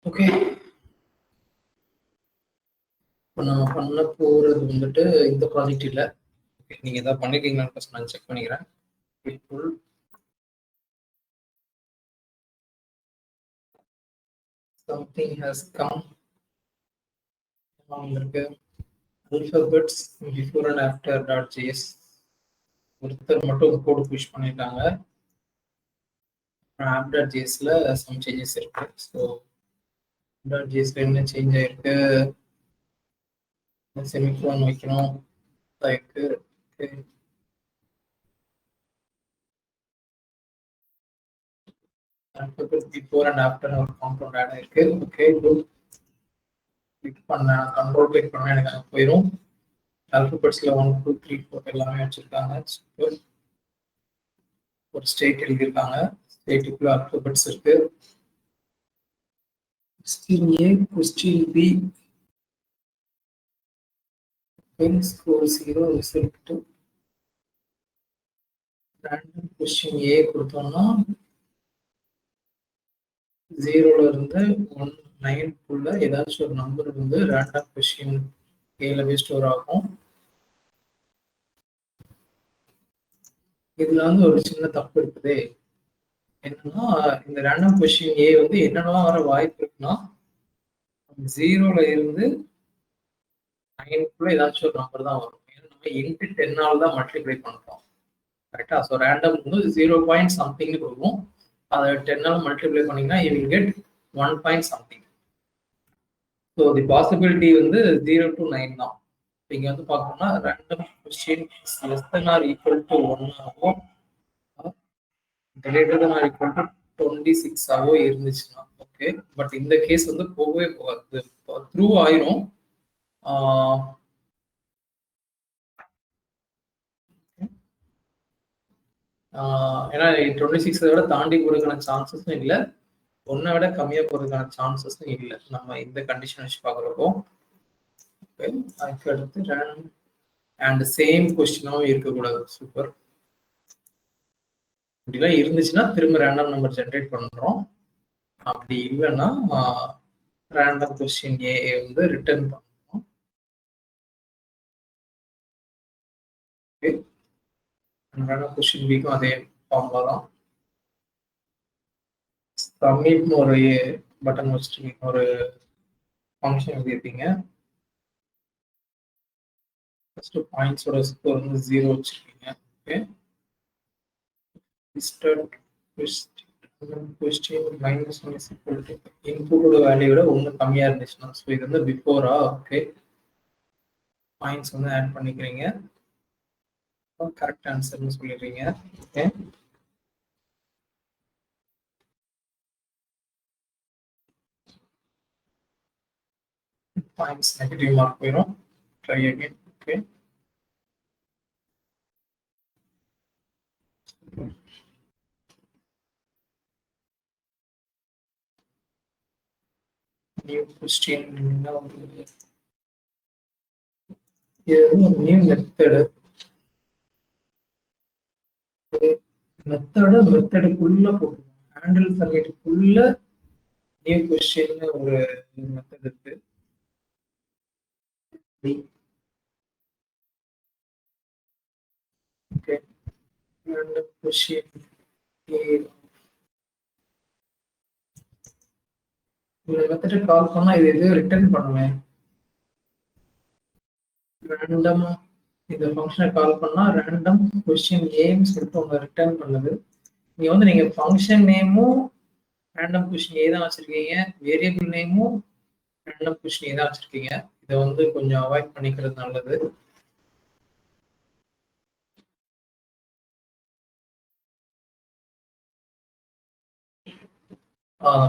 Okay, இப்போ நம்ம பண்ண போறது வந்துட்டு இந்த ப்ராஜெக்ட் இல்லை. நீங்க ஏதாவது பண்ணிருக்கீங்களான்னு ஃபர்ஸ்ட் நான் செக் பண்ணிக்கிறேன். Something has come இருக்கு. Alphabets before and after .js ஒருத்தர் மட்டும் கோடு புஷ் பண்ணிட்டாங்க. app.jsல some changes இருக்கு. ஸோ .jsல என்ன சேஞ்ச் ஆயிருக்கு? செமிகோலன் வைக்கணும். இருக்கு. Alphabets before and after ஒரு காம்பவுண்ட் ஆட் ஆயிருக்கு. Okay, good. கிளிக் பண்ண கண்ட்ரோல் கிளிக் பண்ண எனக்கு அங்கே போயிடும். ஆல்பபெட்ஸ்ல 1 2 3 4 எல்லாமே வச்சிருக்காங்க. சூப்பர். ஒரு ஸ்டேட் எழுதியிருக்காங்க. ஸ்டேட்டுக்குள்ள ஆல்பபெட்ஸ் இருக்கு. Question A, question B, score 0, result. Random question A கொடுத்தோம்னா 0ல இருந்து 9க்குள்ள ஏதாச்சும் ஒரு நம்பர் வந்து ரேண்டம் கொஸ்டின் ஏல ஸ்டோர் ஆகும். இதுல வந்து ஒரு சின்ன தப்பு இருக்குது. என்னன்னா இந்த ரேண்டம் கொஸ்டின் ஏ வந்து என்னென்னலாம் வர வாய்ப்பு இருக்குன்னா 0ல இருந்து 9க்குள்ள ஏதாச்சும் ஒரு நம்பர் தான் வரும். ஏன்னா நம்ம இன்ட்டு 10 தான் மல்டிப்ளை பண்றோம். கரெக்டா? ஸோ ரேண்டம் வந்து 0 பாயிண்ட் சம்திங்னு கொடுக்கும். அதை 10 மல்டிப்ளை பண்ணீங்கன்னா you will get 1 point something. So the possibility வந்து 0 to 9 தான். இங்க வந்து பார்க்கணும்னா random question less than or equal to 1 ஆகும், greater than or equal to 26 ஆகவோ இருந்துச்சுன்னா ஓகே. பட் இந்த கேஸ் வந்து போகவே போகாது, த்ரூ ஆயிரும். ஏன்னா 26 விட தாண்டி போறதுக்கான சான்சஸும் இல்லை, 1 விட கம்மியா போறதுக்கான சான்சஸும் இல்லை நம்ம இந்த கண்டிஷன் வச்சு பாக்குறப்போ. அதுக்கு அடுத்து ரேண்டம் அண்ட் சேம் கொஸ்டினாவும் இருக்கக்கூடாது. சூப்பர். இப்படிலாம் இருந்துச்சுன்னா திரும்ப ரேண்டம் நம்பர் ஜென்ரேட் பண்றோம். அப்படி இல்லைன்னா ரேண்டம் கொஸ்டின் ஏ வந்து ரிட்டர்ன் பண்ணுறோம். ரேண்டம் கொஸ்டின் பிக்கும் அதே ஃபார்முலா தான். சப்மிட்னு ஒரு பட்டன் வச்சுட்டு ஒரு ஃபங்க்ஷன் எழுதியிருப்பீங்க. ஃபர்ஸ்ட் பாயிண்ட்ஸோட ஸ்கோர் வந்து 0 வச்சிருக்கீங்க. Okay, start question minus 1 is equal to இன்புட்டோட வேல்யூ விட 1 கம்மியா இருந்துச்சுன்னா, ஸோ இது வந்து பிஃபோரா. ஓகே, பாயிண்ட்ஸ் வந்து ஆட் பண்ணிக்கிறீங்க. கரெக்ட் ஆன்சர்னு சொல்லிடுறீங்க. ஓகே, பாயிண்ட்ஸ் நெகட்டிவ் மார்க் போயிடும். Try again. Okay, new question new method. மெத்தடுக்குள்ள போட்டு ஹேண்டில் சப்மிட்டுக்குள்ள நியூ கொஸ்டின் ஒரு மெத்தட் இருக்கு. ஓகே, random question இந்த மெத்தடை கால் பண்ணா இது எதுவும் ரிட்டர்ன் பண்ணுவேன். ரேண்டம் இந்த ஃபங்க்ஷனை கால் பண்ணா ரேண்டம் கொஸ்டின் ஏன்னு சொல்லிட்டு உங்க ரிட்டர்ன் பண்ணுது. இங்க வந்து நீங்க ஃபங்க்ஷன் நேமும் ரேண்டம் கொஸ்டின் ஏ தான் வச்சிருக்கீங்க, வேரியபிள் நேமும் ரேண்டம் கொஸ்டின் ஏ தான் வச்சிருக்கீங்க. இதை வந்து கொஞ்சம் அவாய்ட் பண்ணிக்கிறது நல்லது.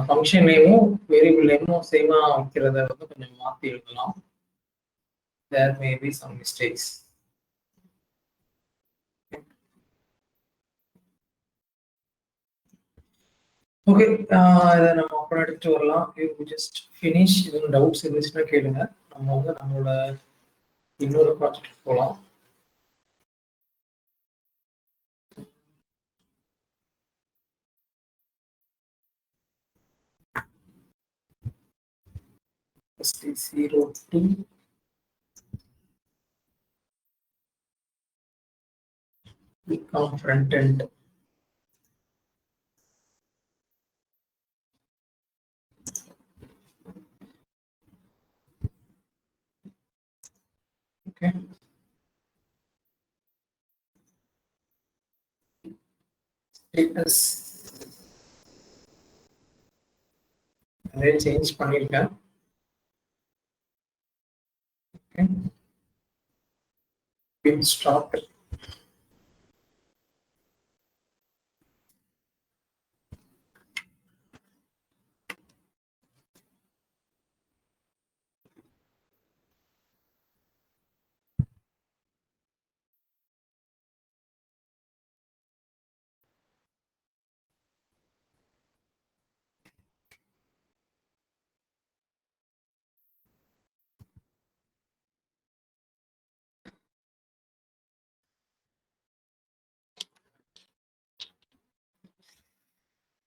ஃபங்க்ஷன் நேமும் வேரியபிள் நேமும் சேமா வைக்கிறத வந்து கொஞ்சம் மாற்றி எழுதலாம். There may be some mistakes. Okay, இதை நம்ம அப்புறம் எடுத்துட்டு வரலாம். You just finish. எதுவும் டவுட்ஸ் இருந்துச்சுன்னா கேளுங்க. நம்ம வந்து நம்மளோட இன்னொரு ப்ராஜெக்ட் போகலாம். firstly 0 2 become front end. Okay. Status அதை சேஞ்ச் பண்ணிருக்கேன். Okay. Pin stop.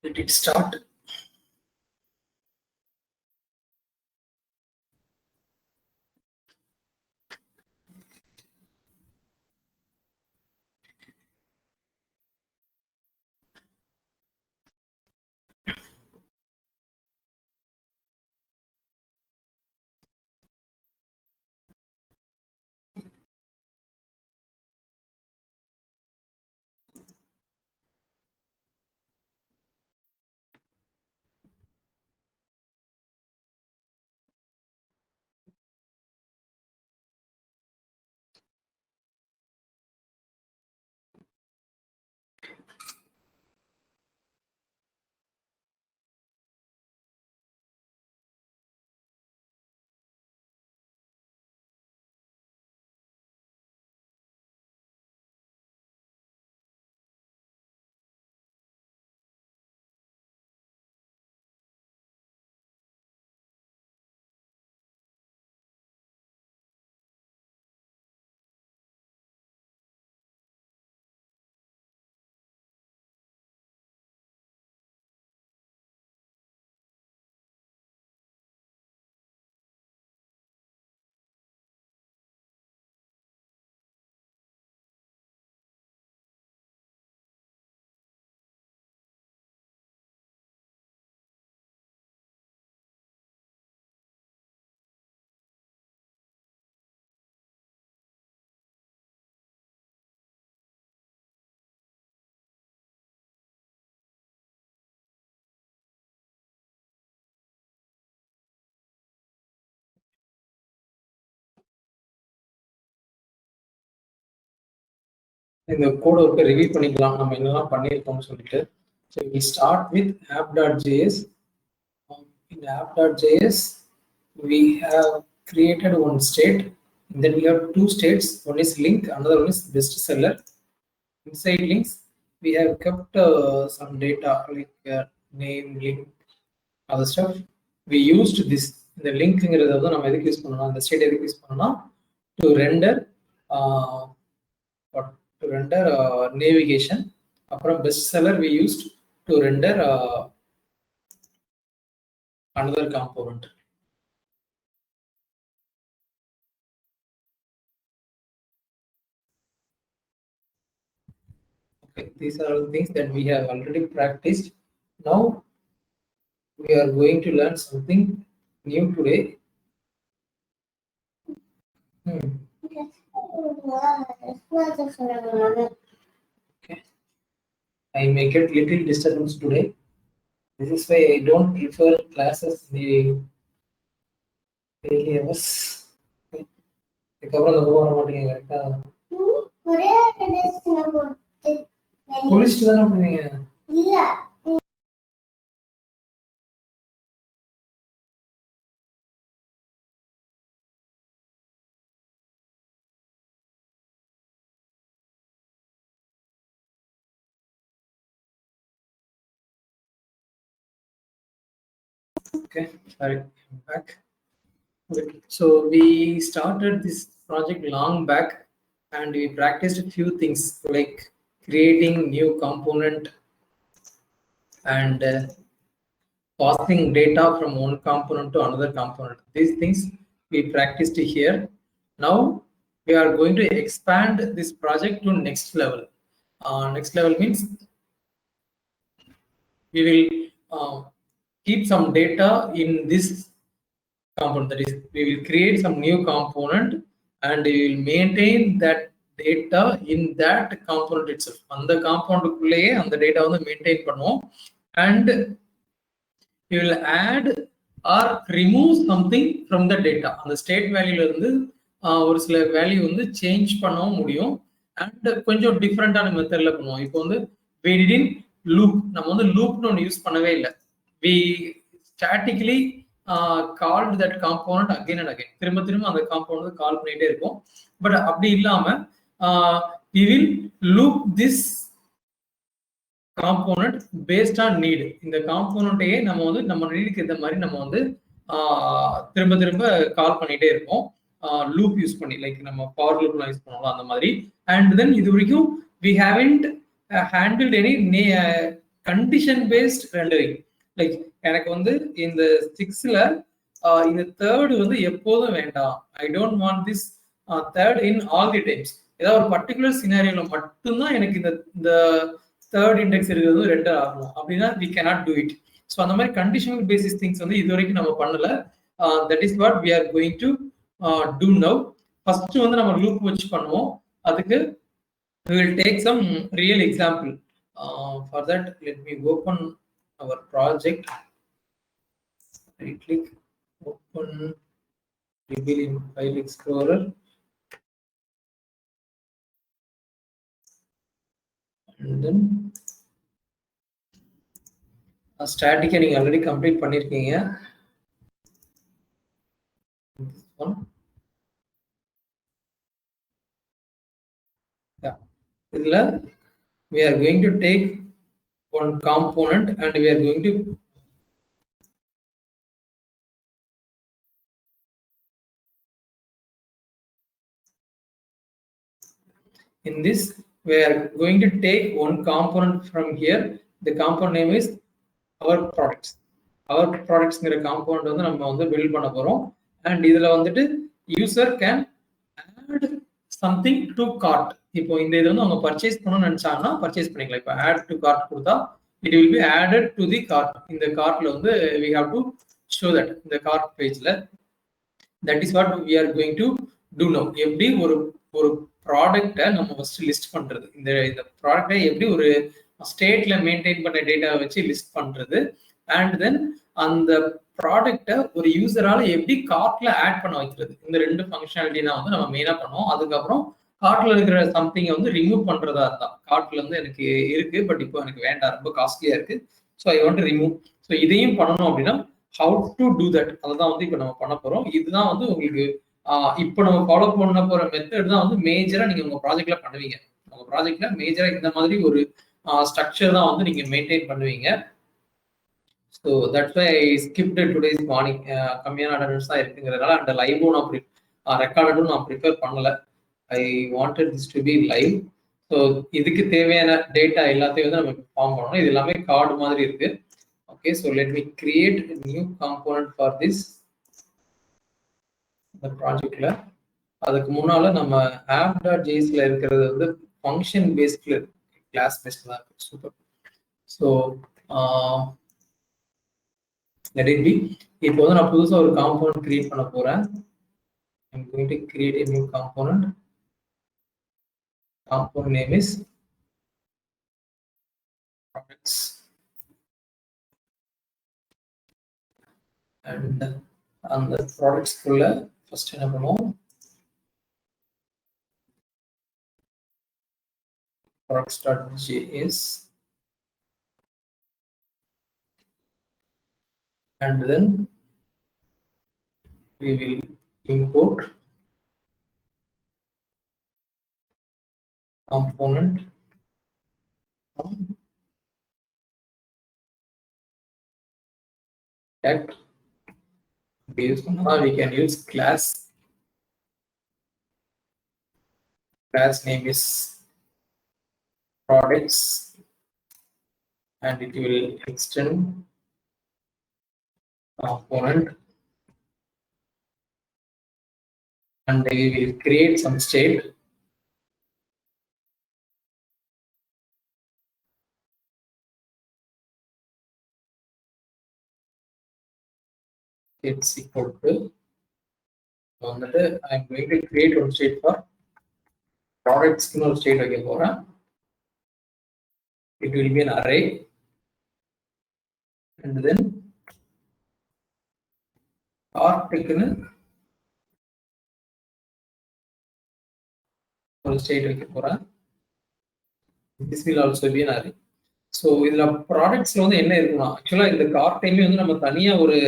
Let it start. இந்த கோட் ஒர்க்கை ரிவ்யூ பண்ணிக்கலாம் நம்ம என்னெல்லாம் பண்ணியிருக்கோம்னு சொல்லிட்டு. So we start with app.js. In app.js we have created one state, and then we have two states. One is link, another one is bestseller. Inside links we have kept some data like name, link, other stuff. We used this, the linkங்கிறத வந்து நம்ம எதுக்கு use பண்ணலாம், அந்த state எதுக்கு use பண்ணலாம், to render navigation. அப்புறம் bestseller we used to render another component. Okay, these are all things that we have already practiced. Now we are going to learn something new today. Okay. I may get little disturbance today. This is why I don't prefer classes in the daily hours. இதுக்கப்புறம் ரொம்ப வர மாட்டீங்க கரெக்டா? குளிச்சுட்டு தானே பண்ணுவீங்க? இல்ல. Okay, sorry, I'm back. Okay. So we started this project long back, and we practiced a few things like creating new component and passing data from one component to another component. These things we practiced here. Now we are going to expand this project to next level. Next level means we will keep some data in this component. That is, we will create some new component and we will maintain that data in that component itself. And the component and the data on the maintain பண்ணுவோம். And we will add or remove something from the data. அந்த state value இருந்து ஒரு சில value வந்து change பண்ணவும் முடியும். And கொஞ்சம் டிஃப்ரெண்டான மெத்தட்ல பண்ணுவோம். இப்போ வந்து we didn't loop, நம்ம வந்து லூப்னு ஒன்று யூஸ் பண்ணவே இல்லை. we statically called that component again and again. திரும்ப திரும்ப அந்த காம்பவுண்ட் கால் பண்ணிட்டே இருக்கும். பட் அப்படி இல்லாம we will loop this component based on need. இந்த காம்போனன்ட்டையே நம்ம வந்து நம்ம நீடுக்கு ஏற்ற மாதிரி நம்ம வந்து திரும்ப திரும்ப கால் பண்ணிட்டே இருப்போம். லூப் யூஸ் பண்ணி, லைக் நம்ம பவர் லூப்லாம் யூஸ் பண்ணுவோம் அந்த மாதிரி. அண்ட் தென் இது வரைக்கும் we haven't handled any condition based rendering. Like எனக்கு வந்து இந்த 6ல இந்த தேர்ட் வந்து எப்போதும் வேண்டாம். I don't want this third in all the Times. ஏதாவது ஒரு பர்டிகுலர் சினாரியோல மட்டும்தான் எனக்கு இந்த தேர்ட் இண்டெக்ஸ் இருக்கிறது ரெண்டு ஆகணும் அப்படின்னா we cannot do it. So அந்த மாதிரி கண்டிஷனல் பேசிஸ் திங்ஸ் வந்து இது வரைக்கும் நம்ம பண்ணல. That is what we are going to do now. First வந்து நம்ம லூப் வச்சு பண்ணுவோம். அதுக்கு we will take some real example. For that, let me open our project. Right click, open reveal in file explorer, and then static நீங்க already complete பண்ணிருக்கீங்க. இதுல we are going to take one component and we are going to in this we are going to take one component from here. The component name is our products. Our products ங்கிற component வந்து நம்ம வந்து build பண்ண போறோம். and இதுல வந்துட்டு user can add something to cart. இப்போ இந்த இது வந்து அவங்க பர்ச்சேஸ் பண்ணணும்னு நினைச்சாங்கன்னா பர்ச்சேஸ் பண்ணிக்கலாம். இப்போ add to cart கொடுத்தா it will be added to the cart. இந்த கார்ட்ல வந்து we have to show that இந்த கார்ட் பேஜ்ல. that is what we are going to do now. எப்படி ஒரு ப்ராடக்ட்டை நம்ம ஃபர்ஸ்ட் லிஸ்ட் பண்றது, இந்த ப்ராடக்ட்டை எப்படி ஒரு ஸ்டேட்ல மெயின்டைன் பண்ண டேட்டாவை வச்சு லிஸ்ட் பண்றது, அண்ட் தென் அந்த ப்ராடக்ட்டை ஒரு யூசரால எப்படி கார்ட்ல ஆட் பண்ண வைக்கிறது. இந்த ரெண்டு ஃபங்க்ஷனாலிட்டி தான் வந்து நம்ம மெயினா பண்ணுவோம். அதுக்கப்புறம் கார்ட்ல இருக்கிற சம்திங்கை வந்து ரிமூவ் பண்றதா இருந்தா, கார்ட்ல வந்து எனக்கு இருக்கு பட் இப்போ எனக்கு வேண்டாம், ரொம்ப காஸ்ட்லியா இருக்கு, so I want to remove. So இதையும் பண்ணணும் அப்படின்னா ஹவு டு டூ தட், அதுதான் வந்து இப்போ நம்ம பண்ண போறோம். இதுதான் வந்து உங்களுக்கு இப்போ நம்ம ஃபாலோ பண்ண போற மெத்தட் தான் வந்து மேஜரா நீங்க உங்க ப்ராஜெக்ட்ல பண்ணுவீங்க. உங்க ப்ராஜெக்ட்ல மேஜரா இந்த மாதிரி ஒரு ஸ்ட்ரக்சர் தான் வந்து நீங்க மெயின்டைன் பண்ணுவீங்க. So that's why I skipped today's morning. கம்மியான அட்டெண்டன்ஸ் தான் இருக்குங்கிறதுனால அந்த லைவும் நான் ரெக்கார்டும் நான் ப்ரிப்பேர் பண்ணல. I wanted this to be live. So இதுக்கு தேவையான டேட்டா எல்லாத்தையும் வந்து நம்ம ஃபார்ம் பண்ணணும். இது எல்லாமே கார்டு மாதிரி இருக்கு. Okay, so let me create new component for this இந்த ப்ராஜெக்ட்ல. அதுக்கு முன்னால நம்ம app.jsல இருக்கிறது வந்து ஃபங்க்ஷன் பேஸ்ட்ல இருக்கு, கிளாஸ் பேஸ்ட்ல தான் இருக்கு. Super. So let it be. இப்போ வந்து நான் புதுசா ஒரு காம்போனன்ட் கிரியேட் பண்ண போறேன். I'm going to create a new component. Component name is products, and அந்த ப்ராடக்ட்ஸ் குள்ள ஃபர்ஸ்ட் என்ன பண்ணுவோம், products.js, and then we will import component from that. We can use class. Class name is products, and it will extend component, and we will create some state. It's equal to வந்துட்டு I'm going to create one state for products ஒரு state வைக்க போறேன். It will be an array, and then article ஒரு state வைக்க போறேன். This will also be an array. So இதுல ப்ராடக்ட்ஸ்ல வந்து என்ன இருக்குன்னா, ஆக்சுவலா இந்த கார்ட்டையுமே வந்து நம்ம தனியா ஒரு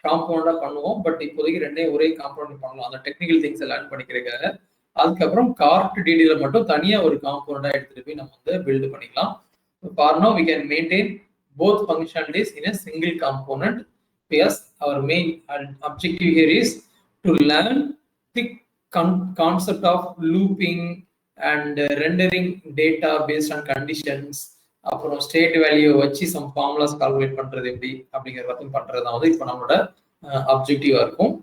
காம்பவுண்டா பண்ணுவோம். பட் இப்போதைக்கு ரெண்டே ஒரே காம்பவுண்ட் பண்ணலாம், அந்த டெக்னிக்கல் திங்ஸ் லேர்ன் பண்ணிக்கிறதுக்காக. அதுக்கப்புறம் கார்ட் டிடில மட்டும் தனியா ஒரு காம்பவுண்டா எடுத்துட்டு போய் நம்ம வந்து பில்ட் பண்ணிக்கலாம். For now we can maintain both functionalities in a single component, because our main objective here is to learn the concept of looping and rendering data based on conditions. அப்புறம் state value வச்சு some formulas calculate பண்றது எப்படி அப்படிங்கிறத பண்றது தான் வந்து இப்போ நம்மளோட அப்ஜெக்டிவா இருக்கும்.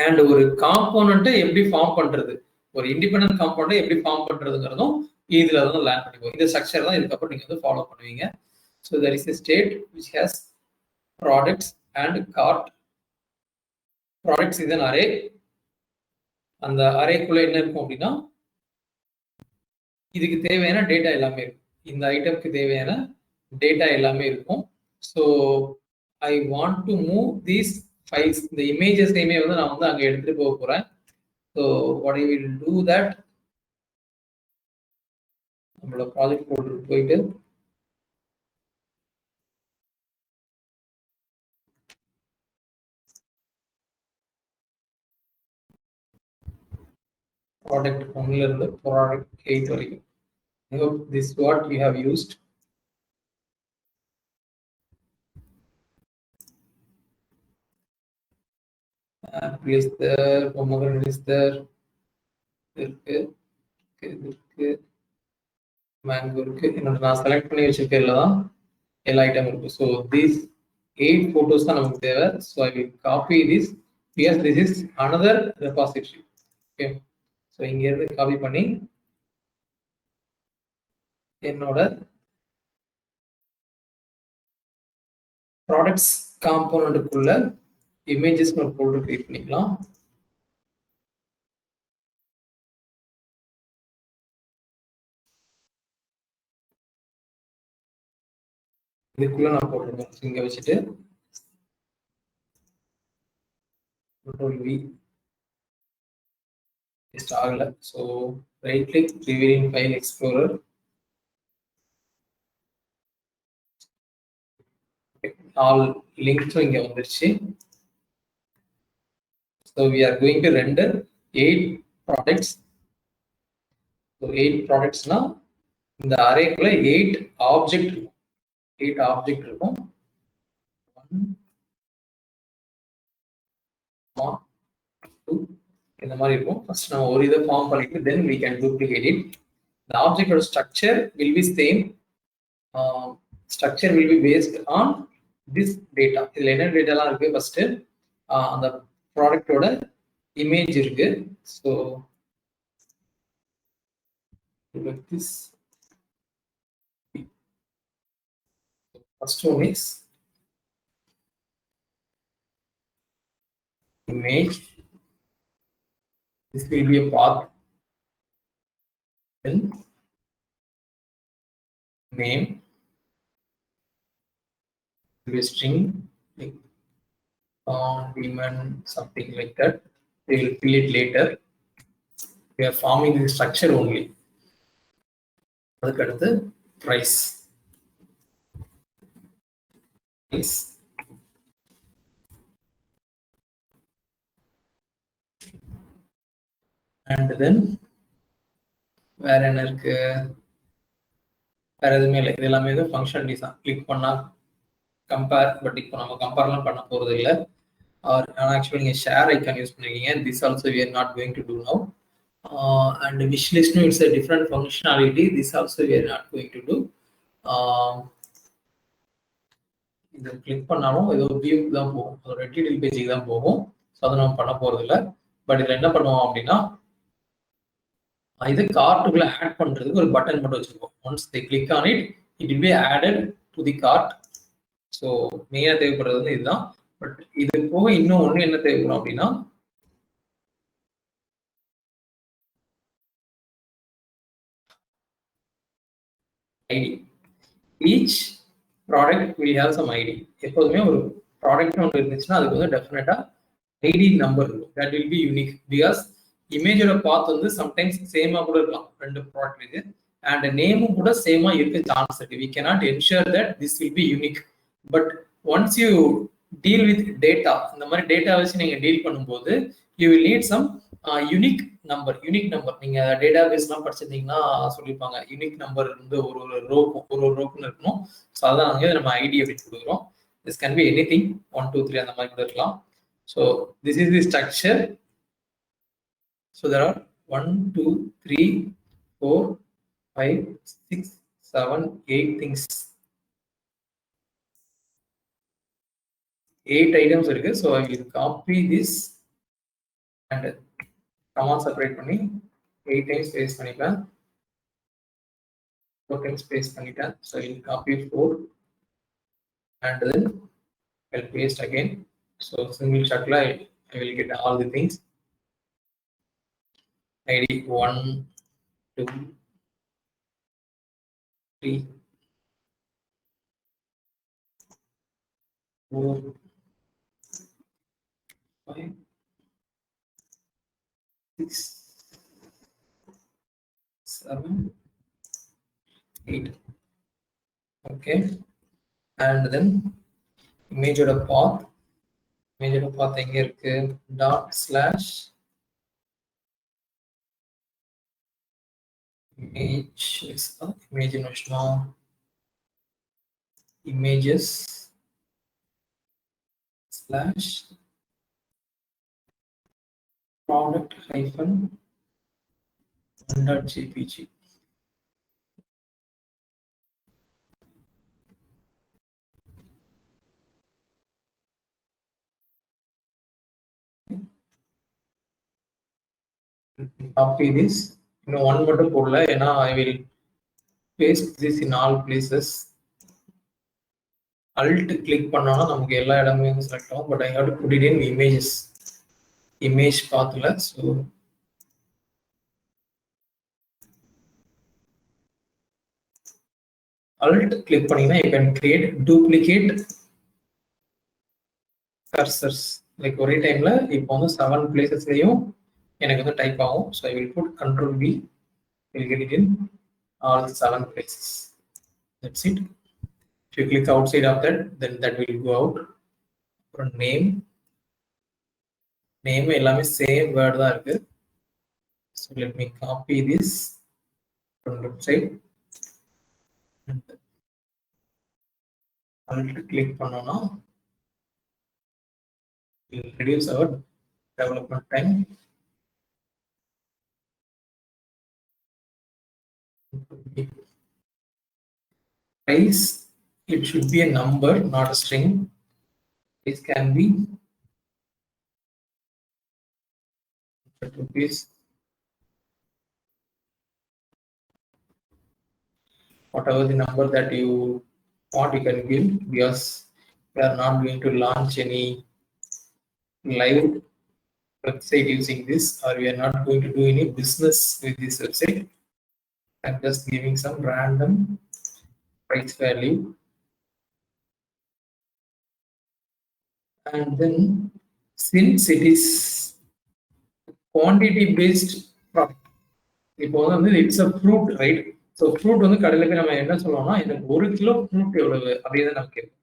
அண்ட் ஒரு காம்போனண்ட்டை எப்படி ஃபார்ம் பண்றது, ஒரு இண்டிபெண்டன்ட் காம்பவுண்டை எப்படி ஃபார்ம் பண்றதுங்கிறதும் இதுல வந்து லேர்ன் பண்ணிப்போம். இந்த ஸ்ட்ரக்சர் தான் இதுக்கப்புறம் நீங்க வந்து ஃபாலோ பண்ணுவீங்க. So there is a state which has products and cart. Products is an array. அந்த அரேக்குள்ள என்ன இருக்கும் அப்படின்னா, இதுக்கு தேவையான டேட்டா எல்லாமே இருக்கும். இந்த ஐட்டம்க்கு தேவையான டேட்டா எல்லாமே இருக்கும். So I want to move these files, இந்த இமேஜஸையுமே வந்து நான் வந்து அங்கே எடுத்துட்டு போக போறேன். So what I will do that, நம்மளோட ப்ராஜெக்ட் ஃபோல்டருக்கு போயிட்டு ப்ராடக்ட் 1ல இருந்து ப்ராடக்ட் 8 வரைக்கும். I hope this is what you have used. Apple is there, pomegranate is there, இருக்கு மேங்கோ இருக்கு. என்னோட நான் செலக்ட் பண்ணி வச்சிருக்கிறதுல தான் எல்லா ஐட்டம் இருக்கு. ஸோ தீஸ் 8 photos தான் நமக்கு தேவை. So I will copy this, because this is another repository. Okay, so இங்க இருந்து காப்பி பண்ணி என்னோட ப்ராடக்ட்ஸ் காம்போனண்ட்டுக்குள்ள இமேஜஸ் ஒரு ஃபோல்டர் கிரியேட் பண்ணிக்கலாம். இதுக்குள்ள நான் போட்டுருக்கேன். இங்க வச்சுட்டு கண்ட்ரோல் வி டெஸ்ட் ஆகல. So right click, revealing file explorer. All லிங்க்ஸும் இங்க வந்துருச்சு. So we are going to render 8 products. So 8 products na இந்த அரேக்குள்ள 8 ஆப்ஜெக்ட் இருக்கும். 8 ஆப்ஜெக்ட் இருக்கும். 1 2 இந்த மாதிரி இருக்கும். ஃபர்ஸ்ட் நம்ம ஒரு இதை ஃபார்ம் பண்ணிட்டு then we can duplicate it. The object or structure will be same. Structure will be based on this data. இதுல என்ன டேட்டாலாம் இருக்கு, ஃபர்ஸ்ட் அந்த ப்ராடக்டோட இமேஜ் இருக்கு. So this first one is image. This will be a path, then name will be a string like demon, something like that. We will fill it later. We are forming the structure only. அதுக்கடுத்து price. And then வேற என்ன இருக்கு, வேற எதுவுமே இல்லை. இது எல்லாமே ஃபங்க்ஷனலிட்டிஸ் தான். கிளிக் பண்ணா கம்பேர், பட் இப்போ நம்ம கம்பேர்லாம் பண்ண போறது இல்லை. ஆர் ஆக்சுவலி நீங்கள் ஷேர் ஐக்கான் யூஸ் பண்ணிருக்கீங்க. This also we are not going to do now. And wish list no, it's a different functionality. This also we are not going to do. இதை click பண்ணாலும் ஏதோ view தான் போகும், அதோட detail பேஜுக்கு தான் போகும். ஸோ அதை நம்ம பண்ண போறது இல்லை. பட் இதில் என்ன பண்ணுவோம் அப்படின்னா, இது கார்ட்டுக்குள்ள ஆட் பண்றதுக்கு ஒரு பட்டன் மட்டும் வச்சிருக்கோம். Once they click on it, it will B added to the card. So மெயினாக தேவைப்படுறது வந்து இதுதான். பட் இது போக இன்னும் ஒன்று என்ன தேவைப்படும் அப்படின்னா, ID. Each product will have some ID. எப்போதுமே ஒரு ப்ராடக்ட் ஒன்று இருந்துச்சுன்னா அதுக்கு வந்து டெஃபினட்டா ஐடி நம்பர் இருக்கும். That will be unique. Because இமேஜோட பாத் வந்து சம்டைம்ஸ் சேமா கூட இருக்கலாம் ரெண்டு ப்ராடக்ட்டுக்கு, அண்ட் நேமும் கூட சேமா இருக்க சான்ஸ் இருக்கு. We cannot ensure that this will be unique. But once you deal with data, இந்த மாதிரி டேட்டா வச்சு நீங்க டீல் பண்ணும்போது you will need some unique number. Unique number நீங்க டேட்டா பேஸ்லாம் படிச்சிருந்தீங்கன்னா சொல்லியிருப்பாங்க, யூனிக் நம்பர் வந்து ஒரு ரோக்குன்னு இருக்கணும். ஸோ அதான் வந்து நம்ம ஐடி அப்படின்னு கொடுக்குறோம். This can be anything, 1 2 3 அந்த மாதிரி கூட இருக்கலாம். So this is the structure. So there are 1 2 3 4 5 6 7 8 things, 8 items இருக்கு. So I will copy this and comma separate பண்ணி 8 டைம்ஸ் பேஸ்ட் பண்ணிப்பேன். 4 times paste பண்ணிட்டேன். So I will copy 4 and then I'll paste again. So single shot la I will get all the things. ID 1 2 3 4 5 6 7 8. Okay, and then image oda path எங்க இருக்கு, dot slash image, images slash product hyphen .jpg. Copy this. இன்னும் one மட்டும் போடல, ஏன்னா I will paste this in all places. Alt click பண்ணோம்னா நமக்கு எல்லா இடமும் செலக்ட் ஆகும். But I have to put it in images, image pathல. So Alt click பண்ணீங்கன்னா you can create duplicate cursors. Like ஒரே டைம்ல இப்போ வந்து 7 பிளேசஸ்லயும் எனக்கு வந்து டைப் ஆகும். So I will put Control V, will get it in all 7 places. That's it. If you click outside of that, then that will go out. For name எல்லாமே same word தான் இருக்கு. So let me copy this from left side. Alt click பண்ணோம்னா will reduce our development time. Price, it should be a number, not a string. It can be rupees, whatever the number that you want you can give, because we are not going to launch any live website using this, or we are not going to do any business with this website. I'm just giving some random price value. And then since it is quantity based product, இப்போ வந்து it's a fruit, right? So fruit வந்து கடையில போய் நம்ம என்ன சொல்லுவோம்னா, எனக்கு 1 kilo fruit எவ்வளவு அப்படின்னு நம்ம கேட்போம்.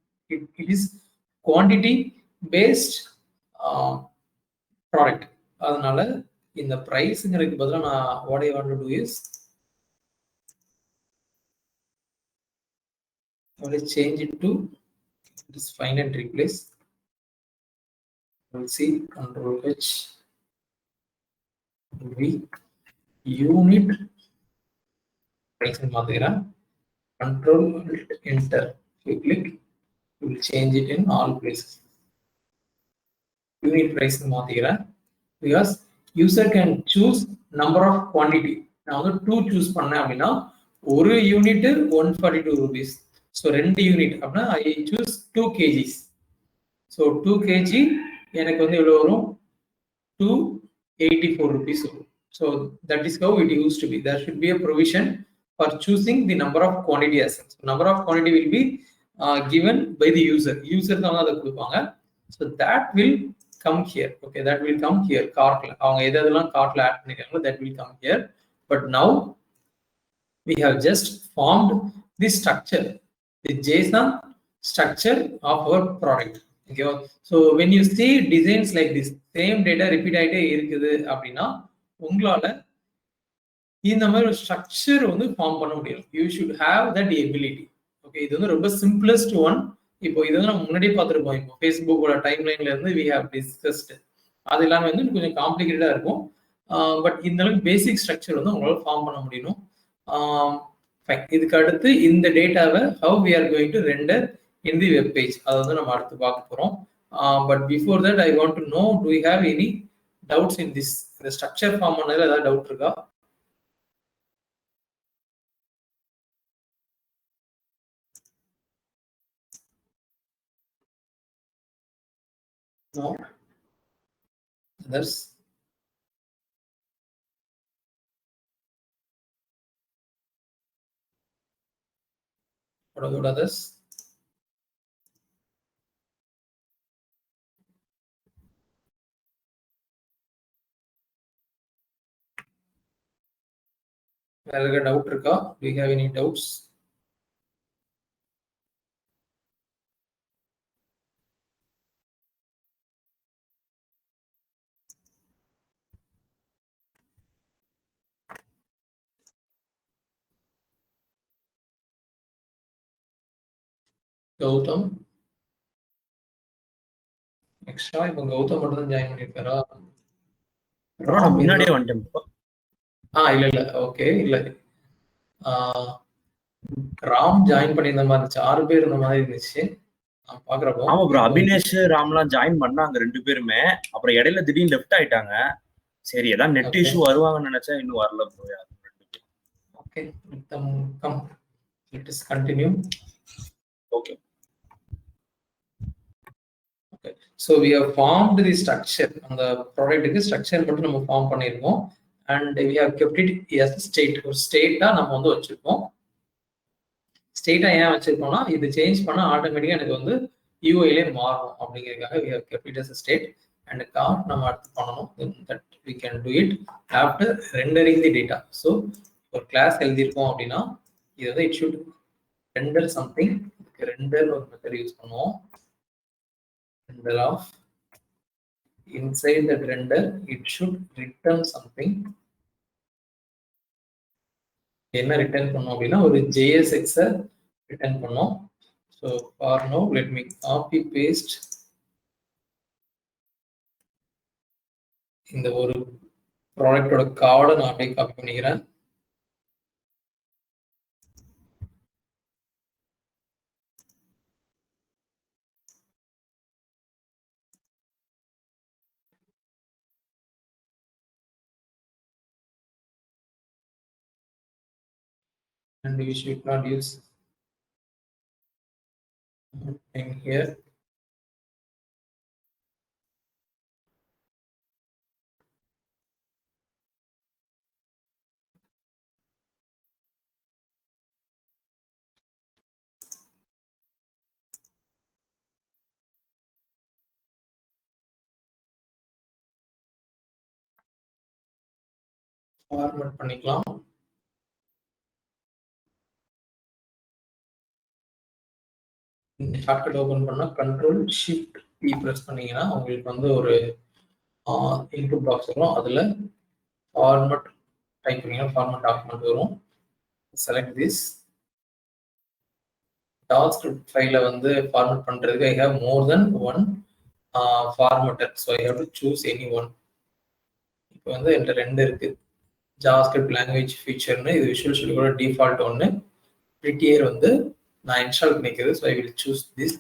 It is quantity based product. அதனால இந்த பிரைஸ்ங்கிறதுக்கு பதிலா நான் what I want to do is I will change it to this, find and replace. We'll see Control H V unit price மாத்திக்கிறேன். Control Alt Enter. You click, you will change it in all places. Unit price மாத்திக்கிறேன் because user can choose number of quantity. நான் வந்து 2 choose பண்ணேன் அப்படின்னா ஒரு unit 142 rupees. So 2 unit அப்படின்னா I choose 2 kgs. So 2 kg எனக்கு வந்து எவ்வளவு வரும் 284 rupees வரும். So that is how it used to be. There should be a provision for choosing the number of quantity assets. Number of quantity will be given by the user. User தான் அதை கொடுப்பாங்க. So that will come here. Okay, that will come here. Cartல அவங்க எதெல்லாம் cartல add பண்ணிருக்காங்களோ that will come here. But now we have just formed the structure, the JSON structure of our product. Okay, so when you see designs like this, same data repeat ஆயிட்டே இருக்குது அப்படின்னா உங்களால இந்த மாதிரி ஒரு structure வந்து form பண்ண முடியும். You should have that ability. Okay, இது வந்து ரொம்ப simplest one. இப்போ இது வந்து நம்ம முன்னாடியே பார்த்துருப்போம். இப்போ ஃபேஸ்புக்கோட டைம்லைன்ல இருந்து we have discussed. அது எல்லாமே வந்து கொஞ்சம் காம்ப்ளிகேட்டடா இருக்கும். பட் இந்த அளவுக்கு பேசிக் ஸ்ட்ரக்சர் வந்து உங்களால ஃபார்ம் பண்ண முடியும். இதுக்கு அடுத்து இந்த டேட்டாவை how we are going to render in the web page அது வந்து நம்ம அடுத்து பார்க்க போறோம். But before that I want to know, do you have any doubts in this? இந்த ஸ்ட்ரக்சர் ஃபார்ம் பண்ணதுல ஏதாவது டவுட் இருக்கா? No. Others? What about others? வேற ஏதாவது டவுட் இருக்கா? Do you have any doubts? Gautham extra இப்போ கௌதம் மட்டும் தான் ஜாயின் பண்ணிருக்காரா? நான் முன்னாடியே வந்துட்டேன். இல்ல இல்ல ஓகே இல்ல ராம் ஜாயின் பண்ணியிருந்த மாதிரி இருந்துச்சு. 6 பேர் இருந்த மாதிரி இருந்துச்சு நான் பாக்குறப்போ. ஆமா ப்ரோ, அபினேஷ் ராம்லாம் ஜாயின் பண்ணாங்க 2 பேருமே. அப்புறம் இடையில திடீர்னு லெஃப்ட் ஆயிட்டாங்க. சரி ஏதாவது நெட் இஷ்யூ வருவாங்கன்னு நினைச்சா இன்னும் வரல bro. Okay come let us continue. Okay So we have formed the structure. அந்த ப்ராடக்ட்டுக்கு ஸ்ட்ரக்சர் மட்டும் நம்ம ஃபார்ம் பண்ணியிருக்கோம். And we have kept it as a state. ஒரு ஸ்டேட்டா நம்ம வந்து வச்சிருக்கோம். ஸ்டேட்டா ஏன் வச்சிருக்கோம்னா இது சேஞ்ச் பண்ணா ஆட்டோமேட்டிக்கா எனக்கு வந்து யூஐலே மாறும் அப்படிங்கிறதுக்காக we have kept it as a state. And cart நம்ம அடுத்து பண்ணணும். That we can do it after rendering the data. So ஒரு கிளாஸ் எழுதியிருக்கோம் அப்படின்னா இது வந்து it should render something. render ஒரு மெத்தட் யூஸ் பண்ணுவோம். Render of inside that render it should return something. என்ன ரிட்டர்ன் பண்ணோம் அப்படின்னா ஒரு JSX ரிட்டர்ன் பண்ணோம். So for now let me copy paste இந்த ஒரு ப்ராடக்ட்டோட கார்டை நான் அப்படியே காப்பி பண்ணிக்கிறேன். And we should not use in here. Format பண்ணிக்கலாம். ஷார்ட்கட் ஓபன் பண்ணா கண்ட்ரோல் ஷிஃப்ட் பி பிரஸ் பண்ணீங்கன்னா உங்களுக்கு வந்து ஒரு இன்புட் பாக்ஸ் வரும். அதுல ஃபார்மட் டைப் பண்ணீங்கன்னா ஃபார்மட் டாக்குமெண்ட் வரும். செலக்ட் திஸ் JavaScript ஃபைலை வந்து ஃபார்மட் பண்றதுக்கு I have more than one formatter, so I have to choose any one. இப்போ வந்து என்கிட்ட 2 இருக்கு. JavaScript language featureனு இது Visual Studio கூட டிஃபால்ட் ஒன்று. Prettier வந்து நான் இன்ஸ்டால் பண்ணிக்கிறது. So I will choose this.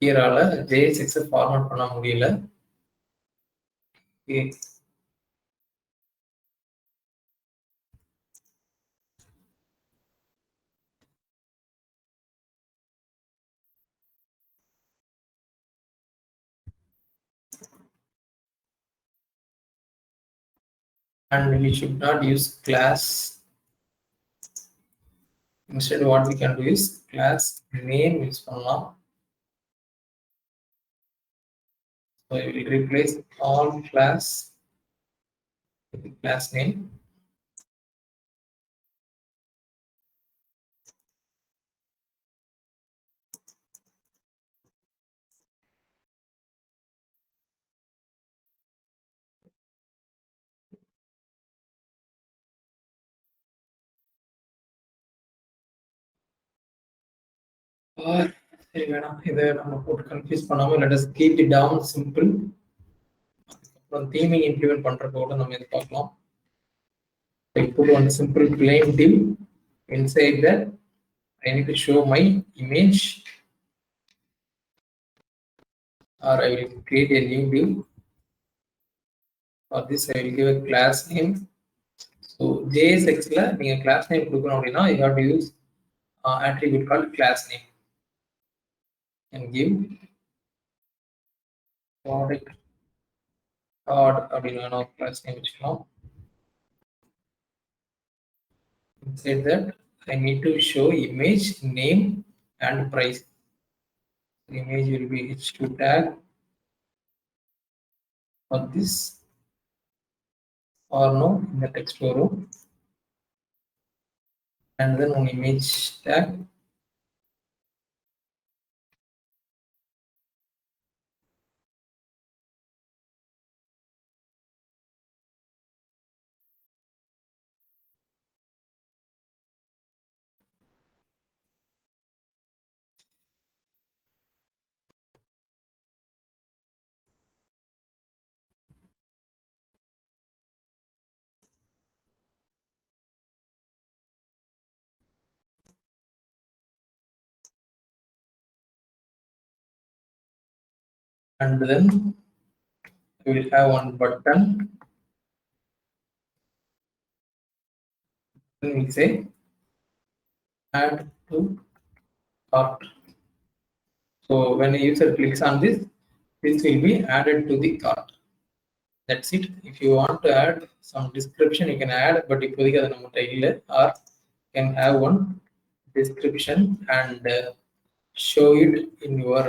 ஹியரால JSX format பண்ண முடியல. Okay. And we should not use class. Instead, what we can do is class name use பண்ணலாம். So we will replace all class with the class name. சரி வேணாம், இதை நம்ம போட்டு confuse பண்ணாம let us keep it down simple. அப்புறம் theming implement பண்றப்போ கூட நம்ம இதை பார்க்கலாம். I put one simple plain div. Inside that I need to show my image, or I will create a new div. For this I will give a class name. So JSX la neenga class name கொடுக்கணும் அப்படின்னா you have to use attribute called class name and give product card அப்படின்னு வேணும் class name வச்சுக்கலாம். Inside that I need to show image, name and price. The image will be h2 tag for this or no in the text row, and then one image tag. And then we will have one button. Then we say add to cart. So when a user clicks on this, this will be added to the cart. That's it. If you want to add some description, you can add, but இப்போதைக்கு அது நம்மகிட்ட இல்லை. Or you can have one description and show it in your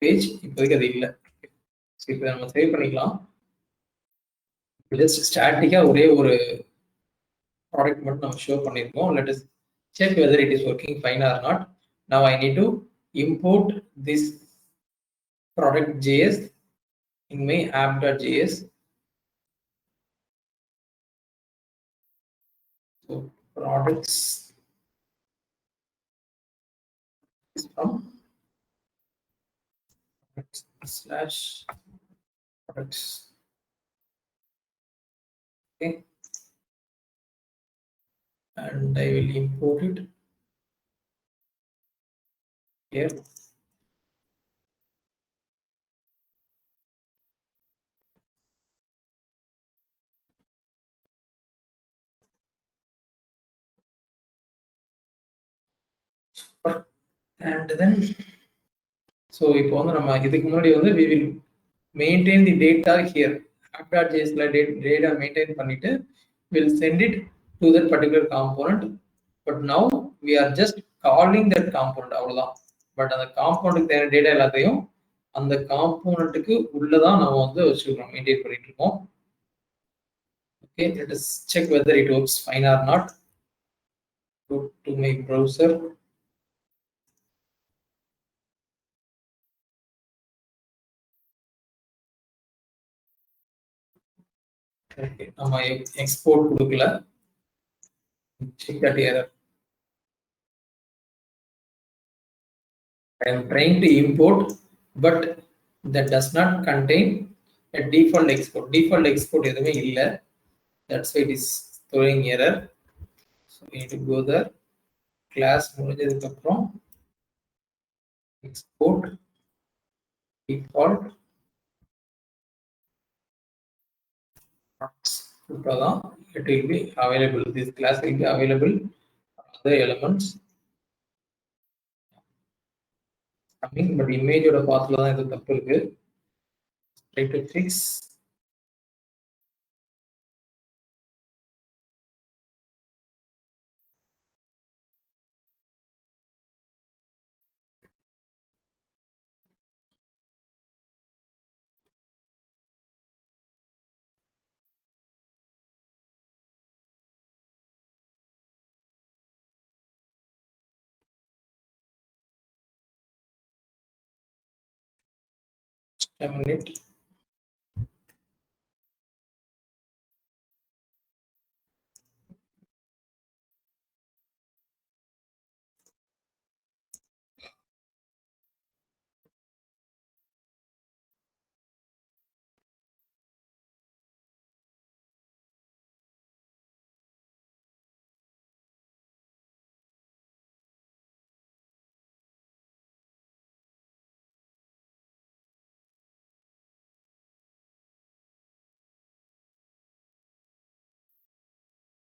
page. இப்போதைக்கு அது இல்லை. So இப்போ நம்ம save பண்ணிக்கலாம். ஜஸ்ட் ஸ்டாட்டிக்கா ஒரே ஒரு ப்ராடக்ட் மட்டும் நம்ம ஷோ பண்ணியிருக்கோம். Let us check whether it is working fine or not. Now I need to import this product.js in my app.js. So products is from slash products. Okay. And I will import it here. And then so இப்போ வந்து நம்ம இதுக்கு முன்னாடி வந்து we will maintain the data here. app.js ல data maintain பண்ணிட்டு we'll send it to that particular component. But now we are just calling that component அவ்வளவுதான். But அந்த காம்போனன்ட்க்கு தேவையான டேட்டா எல்லாத்தையும் அந்த காம்போனன்ட்க்கு உள்ளதான் நம்ம வந்து வச்சிருக்கோம், மெயின்டைன் பண்ணிட்டு இருக்கோம். Okay, let us check whether it works fine or not. Go to my browser. Okay, நம்ம எக்ஸ்போர்ட் கொடுக்கல. Check that error. I am trying to import, but that does not contain a default export. Default export எதுவுமே இல்லை. That's why it is throwing error. So we need to go there. Class முடிஞ்சதுக்கு அப்புறம் export default it will be available. This class will be available for the elements coming, but image oda pathla dhaan idu thappu irukku. Try to fix. A minute.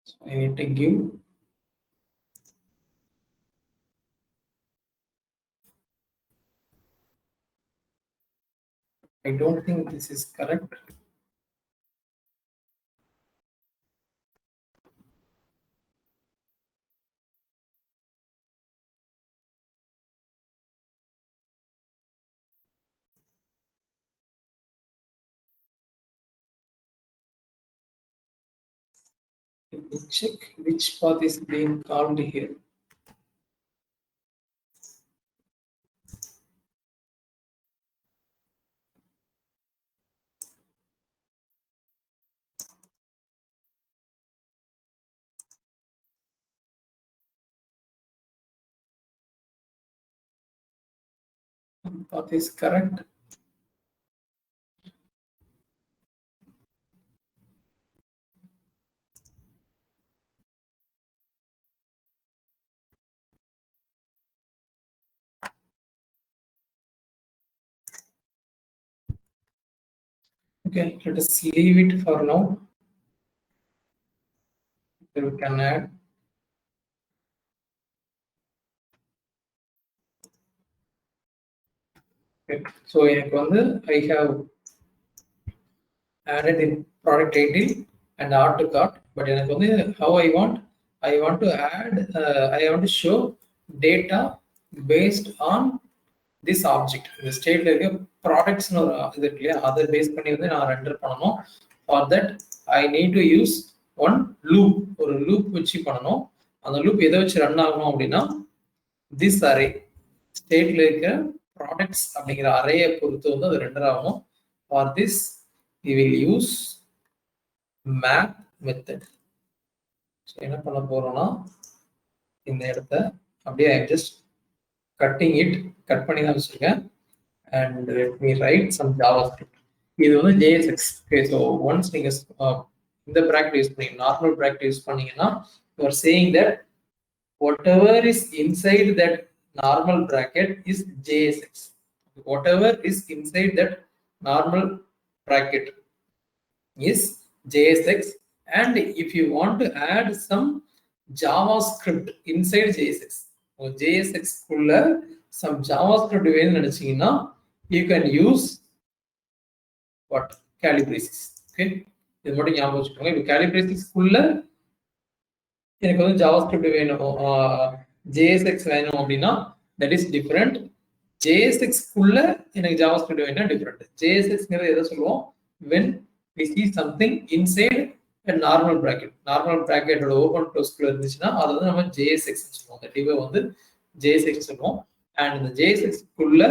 So I need to give I don't think this is correct. Let me check which path is being called here. Path is correct. Okay, let us leave it for now. Then we can add. Okay. So எனக்கு வந்து I have added in product title and add to cart, but எனக்கு வந்து how I want to add I want to show data based on this object. இந்த ஸ்டேட்ல இருக்க ப்ராடக்ட்ஸ்னு ஒரு இது இருக்கு இல்லையா, அதை பேஸ் பண்ணி வந்து நான் ரெண்டர் பண்ணணும். For that I need to use one loop, ஒரு லூப் வச்சு பண்ணணும். அந்த லூப் எதை வச்சு ரன் ஆகணும் அப்படின்னா திஸ் அரே ஸ்டேட்ல இருக்க ப்ராடக்ட்ஸ் அப்படிங்கிற அரேயை பொறுத்து வந்து அது ரெண்டர் ஆகணும். For this we will use map method. So என்ன பண்ண போறோம்னா இந்த இடத்த அப்படியே I just cutting it, cut பண்ணி தான் வச்சிருக்கேன். And let me write some JavaScript. இது வந்து JSX. ஓகே, ஸோ ஒன்ஸ் நீங்க இந்த பிராக்கெட் யூஸ் பண்ணி நார்மல் பிராக்கெட் யூஸ் பண்ணீங்கன்னா you are saying that whatever is inside that normal bracket is JSX. Whatever is inside that normal bracket is JSX, and if you want to add some JavaScript inside JSX, JSX குள்ள some JavaScript வேணும்னு நினைச்சீங்கன்னா you can use what Calibrasis. Okay, இது மட்டும் ஞாபகம் வச்சுக்கோங்க. இப்போ Calibrasis குள்ள எனக்கு வந்து JavaScript வேணும், JSX வேணும் அப்படின்னா that is different. JSX குள்ள எனக்கு JavaScript வேணும்னா different. JSXங்கிறது எதை சொல்லுவோம்? when we see something inside a normal bracket. Normal பிராக்கெட்டோட ஓபன் க்ளோஸ் குள்ள இருந்துச்சுன்னா அது வந்து நம்ம JSX சொல்லுவோம். அந்த டிவை வந்து JSX சொல்லுவோம். அண்ட் இந்த JSX குள்ள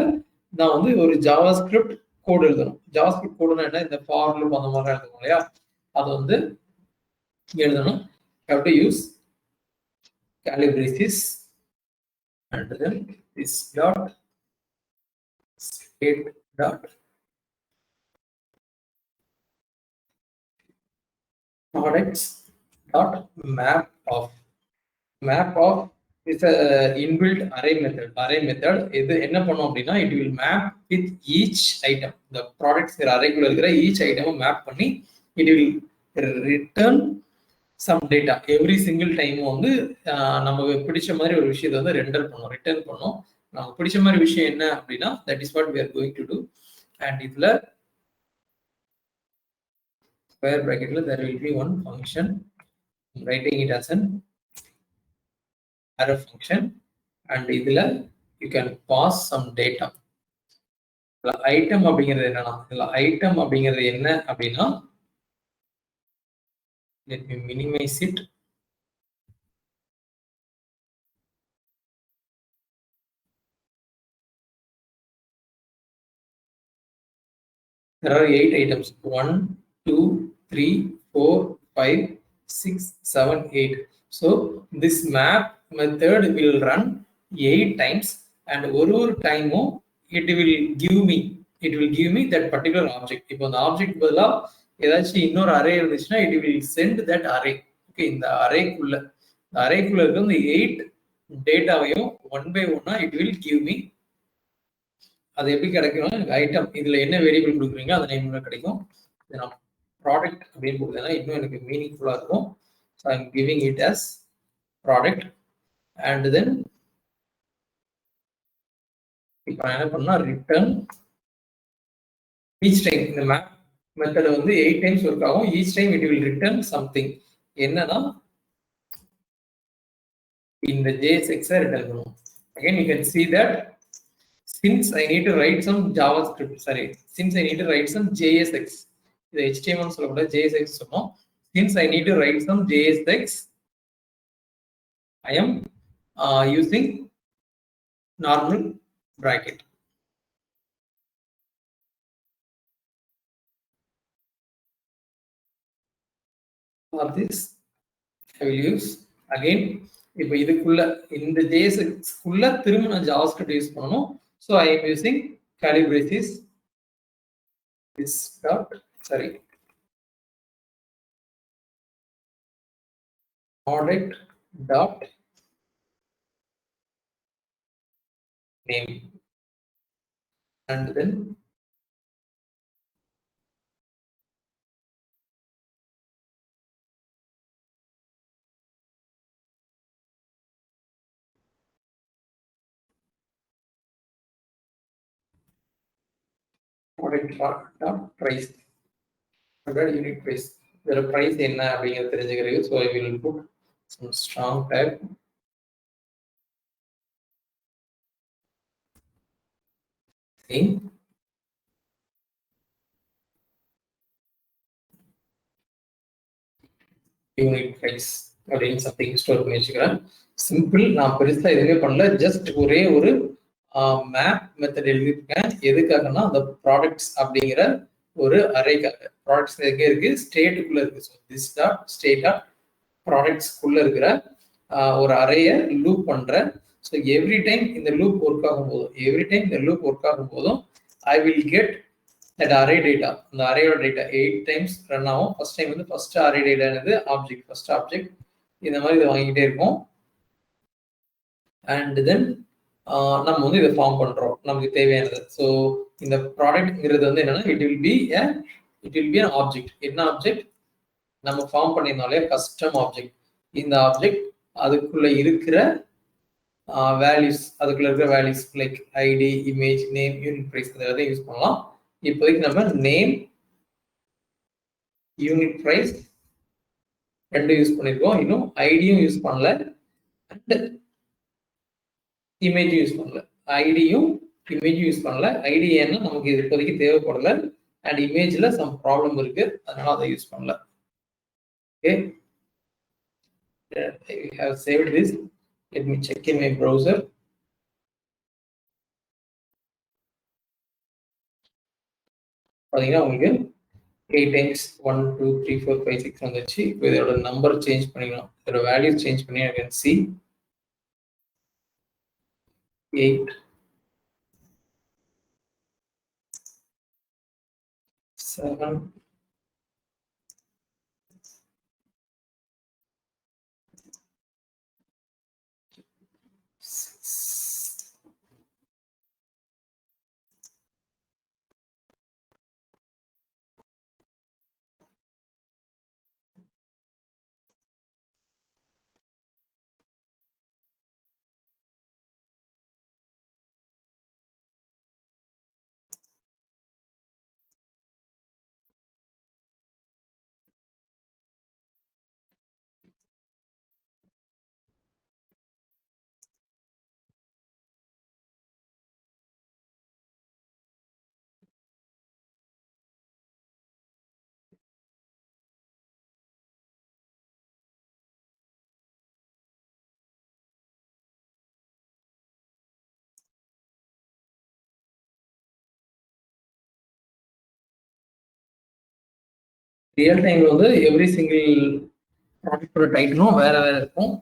நான் வந்து ஒரு JavaScript கோட் எழுதணும். JavaScript கோடுனா என்ன? இந்த for loop அந்த மாதிரி எழுதணும் இல்லையா, அது வந்து எழுதணும். have to use Calibrasis and then this dot state dot products dot map of It's a inbuilt array method. Array method இது என்ன பண்ணும் அப்படின்னா it will map with each item. The products arrayக்குள்ள இருக்கிற each item map பண்ணி it will return some data. Every single time வந்து நமக்கு பிடிச்ச மாதிரி ஒரு விஷயத்தை வந்து ரெண்டர் பண்ணும், ரிட்டர்ன் பண்ணும். நமக்கு பிடிச்ச மாதிரி விஷயம் என்ன அப்படின்னா that is what we are going to do. And இதுல square bracketல there will be one function. I'm writing it as an array function. And இதுல you can pass some data. Item அப்படிங்கிறது என்னன்னா, இதுல ஐட்டம் அப்படிங்கிறது என்ன அப்படின்னா, let me minimize it. There are 8 items. 1, 2, 3, 4, 5, 6, 7, 8. So this map method will run 8 times, and ஒரு டைமும் it will give me that particular object. இப்போ அந்த ஆப்ஜெக்ட் பதிலா ஏதாச்சும் இன்னொரு அரே இருந்துச்சுன்னா it will send that array. Okay, இந்த அரேக்குள்ள இருக்க இந்த 8 டேட்டாவையும் ஒன் பை ஒன்னா it will give me. அது எப்படி கிடைக்கும்? ஐட்டம் இதுல என்ன வேரியபிள் கொடுக்குறீங்க அந்த நேம்ல கிடைக்கும். நான் ப்ராடக்ட் அப்படின்னு கொடுத்தேன்னா இன்னும் எனக்கு மீனிங்ஃபுல்லா இருக்கும். So I am giving it as product. And then இப்போ நான் என்ன பண்ணா ரிட்டர்ன் ஈச் டைம். இந்த மேப் மெத்தட் வந்து 8 டைம்ஸ் ஒர்க் ஆகும். Each time it will return something. என்னன்னா இந்த JSX ரிட்டர்ன் பண்ணுவோம். Again you can see that since I need to write some JavaScript, since I need to write some JSX, the HTML சொல்லக்கூடாது, JSX சொன்னோம். Since I need to write some JSX, I am using normal bracket. For this I will use again. இப்போ இதுக்குள்ள இந்த JSX குள்ள திரும்ப நான் JavaScript use பண்ணனும். So I am using calibresis this dot product dot name, and then product dot price, unit price. The price என்ன அப்படிங்கிறது தெரிஞ்சுக்கிறீங்க. So I will put some strong tag. Unit price அப்படின்னு something store பண்ணி வச்சுக்கிறேன். Simple, நான் பெருசா எதுவுமே பண்ணல. Just ஒரே ஒரு மேப் மெத்தட் எழுதிருக்கேன். எதுக்காகனா அந்த ப்ராடக்ட்ஸ் அப்படிங்கிற ஒரு அரேக்காக. ப்ராடக்ட்ஸ் எங்கே இருக்கு? ஸ்டேட்டுக்குள்ள இருக்கு. So this dot state dot ப்ராடக்ட்ஸ்க்குள்ள இருக்கிற ஒரு அறைய லூப் பண்றேன். ஸோ எவ்ரி டைம் இந்த லூப் ஒர்க் ஆகும் போதும் I will get that array data. அந்த அரேயோட டேட்டா 8 டைம்ஸ் ரன் ஆகும். ஃபர்ஸ்ட் டைம் வந்து ஃபர்ஸ்ட் அரே டேட்டா என்னது? ஆப்ஜெக்ட். ஃபர்ஸ்ட் ஆப்ஜெக்ட் இந்த மாதிரி இதை வாங்கிட்டே இருக்கும். அண்ட் தென் நம்ம வந்து இதை ஃபார்ம் பண்றோம் நமக்கு தேவையானது. ஸோ இந்த ப்ராடக்ட்ங்கிறது வந்து என்னன்னா it will be an object. என்ன ஆப்ஜெக்ட்? நம்ம ஃபார்ம் பண்ணியிருந்தாலே கஸ்டம் ஆப்ஜெக்ட். இந்த ஆப்ஜெக்ட் அதுக்குள்ள இருக்கிற values like ID, image, name, unit price இதெல்லாம் யூஸ் பண்ணலாம். இப்போதைக்கு நம்ம நேம், யூனிட் பிரைஸ் ரெண்டும் யூஸ் பண்ணிருக்கோம். இன்னும் ஐடியும் யூஸ் பண்ணல, அண்ட் இமேஜும் யூஸ் பண்ணல. ஐடியும் இமேஜும் யூஸ் பண்ணல. ஐடி ஏன்னா நமக்கு இது இப்போதைக்கு தேவைப்படல, அண்ட் இமேஜ்ல சம் ப்ராப்ளம் இருக்கு, அதனால அதை யூஸ் பண்ணல. Okay, I have saved this. Let me check in my browser. பாத்தீங்கன்னா உங்களுக்கு 8 டைம்ஸ் 1 2 3 4 5 6 வந்துச்சு. இப்போ இதோட நம்பர் சேஞ்ச் பண்ணிக்கலாம். இதோட வேல்யூ சேஞ்ச் பண்ணி I can see 8 7 5 ரியல் டைம்ல வந்து எவ்ரி சிங்கிள் ப்ராடக்டோட டைட்டிலும் வேற வேற இருக்கும்.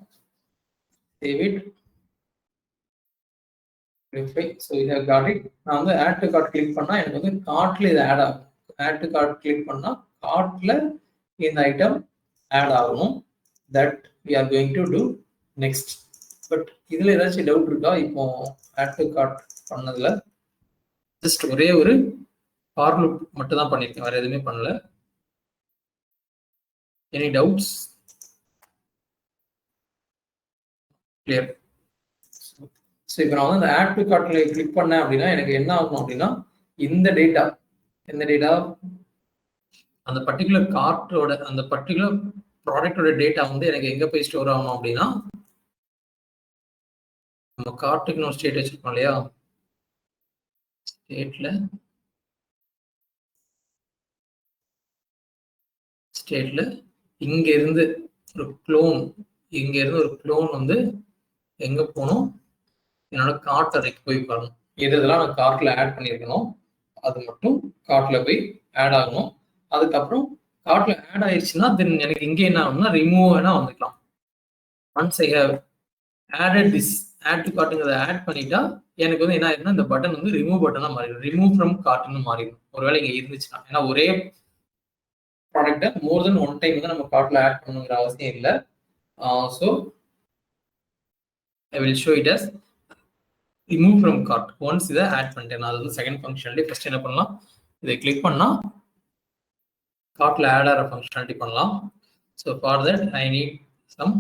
Save it. ஸோ இதை got it. நான் வந்து ஆட் டு கார்ட் கிளிக் பண்ணா எனக்கு வந்து கார்ட்ல இது ஆட் ஆகும். ஆட் டு கார்ட் கிளிக் பண்ணா கார்ட்ல இந்த ஐட்டம் ஆட் ஆகணும். That we are going to do next. But இதுல ஏதாச்சும் டவுட் இருக்கா? இப்போ ஆட் டு கார்ட் பண்ணதுல ஜஸ்ட் ஒரே ஒரு ஃபார் லூப் மட்டும் தான் பண்ணிருக்கேன், வேற எதுவுமே பண்ணல. Any doubts? கிளியர். ஸோ இப்போ நான் வந்து அந்த ஆட் டு கார்ட்ல கிளிக் பண்ணேன் அப்படின்னா எனக்கு என்ன ஆகும் அப்படின்னா, இந்த டேட்டா, எந்த டேட்டா, அந்த பர்டிகுலர் கார்ட்டோட அந்த பர்டிகுலர் ப்ராடக்டோட டேட்டா வந்து எனக்கு எங்க போய் ஸ்டோர் ஆகணும் அப்படின்னா, நம்ம கார்ட்டுக்கு ஒரு ஸ்டேட் வச்சிருக்கோம் இல்லையா, ஸ்டேட்ல இங்க இருந்து ஒரு க்ளோன் வந்து எங்க போகணும், என்னோட கார்ட் அறைக்கு போய் பாருங்க. இதெல்லாம் நான் கார்ட்ல ஆட் பண்ணியிருக்கணும், அது மட்டும் கார்ட்ல போய் ஆட் ஆகணும். அதுக்கப்புறம் கார்ட்ல ஆட் ஆயிடுச்சுன்னா தென் எனக்கு இங்கே என்ன ஆகும்னா ரிமூவ் வேணா வந்துக்கலாம். Once I have added this add to கார்ட்டுங்கிறத ஆட் பண்ணிட்டா எனக்கு வந்து என்ன ஆயிருக்குன்னா இந்த பட்டன் வந்து ரிமூவ் பட்டனா மாறிடும், ரிமூவ் ஃப்ரம் கார்ட்னு மாறிடும். ஒருவேளை இங்க இருந்துச்சுன்னா, ஏன்னா ஒரே ப்ராடக்ட்டை மோர் தென் ஒன் டைம் வந்து நம்ம கார்ட்ல ஆட் பண்ணணுங்கிற அவசியம் இல்லை. So I will show it as remove from cart. Once இதை ஆட் பண்ணிட்டேன், அது வந்து செகண்ட் ஃபங்க்ஷனாலிட்டி. ஃபர்ஸ்ட் என்ன பண்ணலாம், இதை கிளிக் பண்ணா கார்ட்ல ஆட் ஆகிற ஃபங்க்ஷனாலிட்டி பண்ணலாம். So for that I need some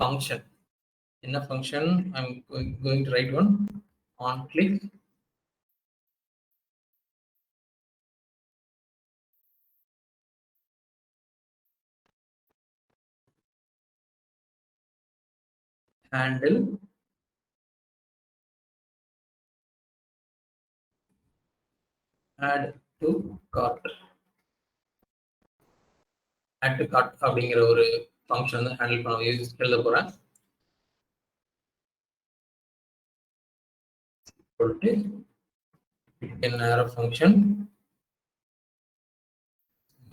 function. என்ன function? I'm going to write one on click handle add to cart. add to cart அப்படிங்கிற ஒரு ஃபங்க்ஷன் வந்து ஹேண்டில் பண்ண எழுத போறேன். சொல்லிட்டு என்ன function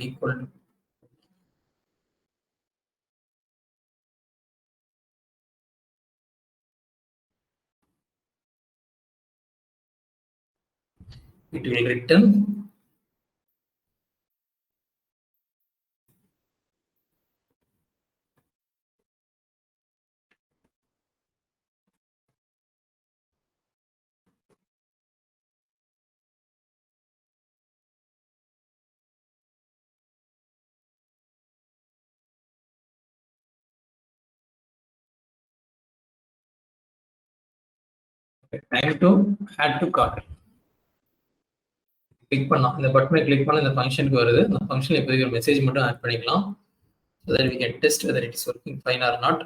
equal it will return time to add to cart. Click பண்ணா இந்த பட்டனை கிளிக் பண்ண இந்த ஃபங்க்ஷனுக்கு வருது. இந்த ஃபங்க்ஷன் எப்போதைக்கு ஒரு மெசேஜ் மட்டும் ஆட் பண்ணிக்கலாம். so that we can test whether it is working fine or not.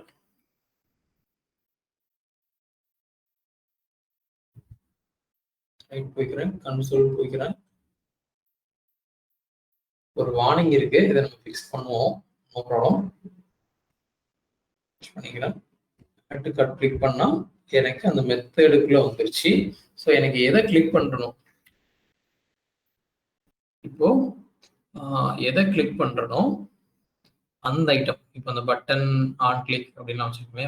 Right போய்க்கிறேன், கன்சோல் போய்க்கிறேன். ஒரு வார்னிங் இருக்கு, இதை நம்ம ஃபிக்ஸ் பண்ணுவோம். No problem. பண்ணிக்கிறேன். ஆட் டு கார்ட் கிளிக் பண்ணா எனக்கு அந்த மெத்தடுக்குள்ள வந்துருச்சு. ஸோ எனக்கு எதை கிளிக் பண்ணணும், இப்போ எதை கிளிக் பண்றனோ அந்த ஐட்டம், இப்போ அந்த பட்டன் ஆன் கிளிக் அப்படின்னு வச்சுக்கோமே.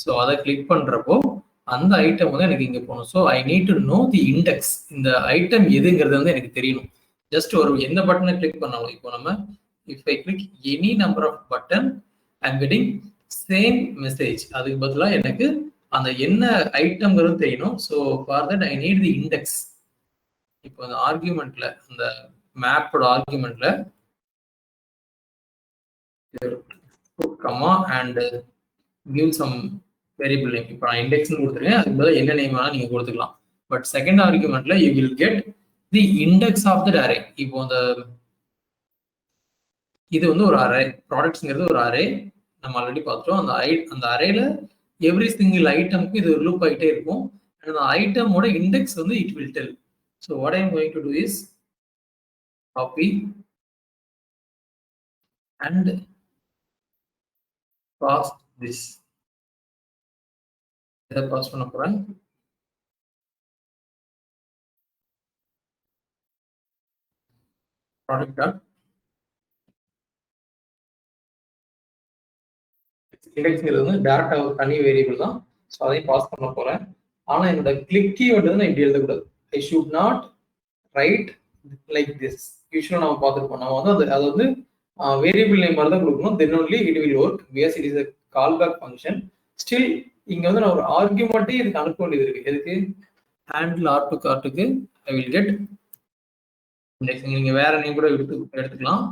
ஸோ அதை கிளிக் பண்றப்போ அந்த ஐட்டம் வந்து எனக்கு இங்க போகணும். So I need to know the index. இந்த ஐட்டம் எதுங்கிறது வந்து எனக்கு தெரியணும். ஜஸ்ட் ஒரு எந்த பட்டனை கிளிக் பண்ணாலும், இப்போ நம்ம if I click any number of button I'm getting same message. அதுக்கு பதிலாக எனக்கு அந்த என்ன ஐட்டம்ங்கிறது தெரியணும். So for that I need the index. இப்போ அந்த ஆர்கியூமெண்ட்ல, அந்த மேப்போட ஆர்கியூமெண்ட்ல comma and give some variable name. இப்போ நான் இண்டெக்ஸ்னு கொடுத்துருக்கேன், அதுக்கு பதிலாக என்ன நேம் வேணா நீங்க கொடுத்துக்கலாம். பட் செகண்ட் ஆர்கியூமெண்ட்ல you will get the index of that array. இப்போ அந்த இது வந்து ஒரு அரே, ப்ராடக்ட்ஸ்ங்கிறது ஒரு அரே, நம்ம ஆல்ரெடி பார்த்துட்டோம். அந்த அரேல எவ்ரி சிங்கிள் ஐட்டமுக்கு இது லூப் ஆகிட்டே இருக்கும். அந்த ஐட்டமோட இண்டெக்ஸ் வந்து it will tell. So what I am going to do is copy and pass this. இதை பாஸ் பண்ண போறேன். ப்ராடக்ட் டாட் இண்டெக்ஸ்ங்கிறது வந்து டேரக்டா ஒரு தனி வேரியபிள் தான். ஸோ அதையும் பாஸ் பண்ண போறேன். ஆனா என்னோட கிளிக் கீவேர்டு வந்து நான் இப்படி எழுதக்கூடாது. I should not right like this. யூஸ்வலா நம்ம பார்த்துருப்போம். நம்ம வந்து அது வந்து வேரியபிள் நேம் மாதிரி தான் கொடுக்கணும். Then only it will work. Because it is a callback function. Still இங்க வந்து நான் ஒரு ஆர்குமெண்ட்டே இதுக்கு அனுப்ப வேண்டியது இருக்கு. எதுக்கு? ஹேண்டில் ஆர் டு கார்ட்டுக்கு ஐ வில் கெட் இண்டெக்ஸ். நீங்க வேற நேம் கூட எடுத்துக்கலாம்.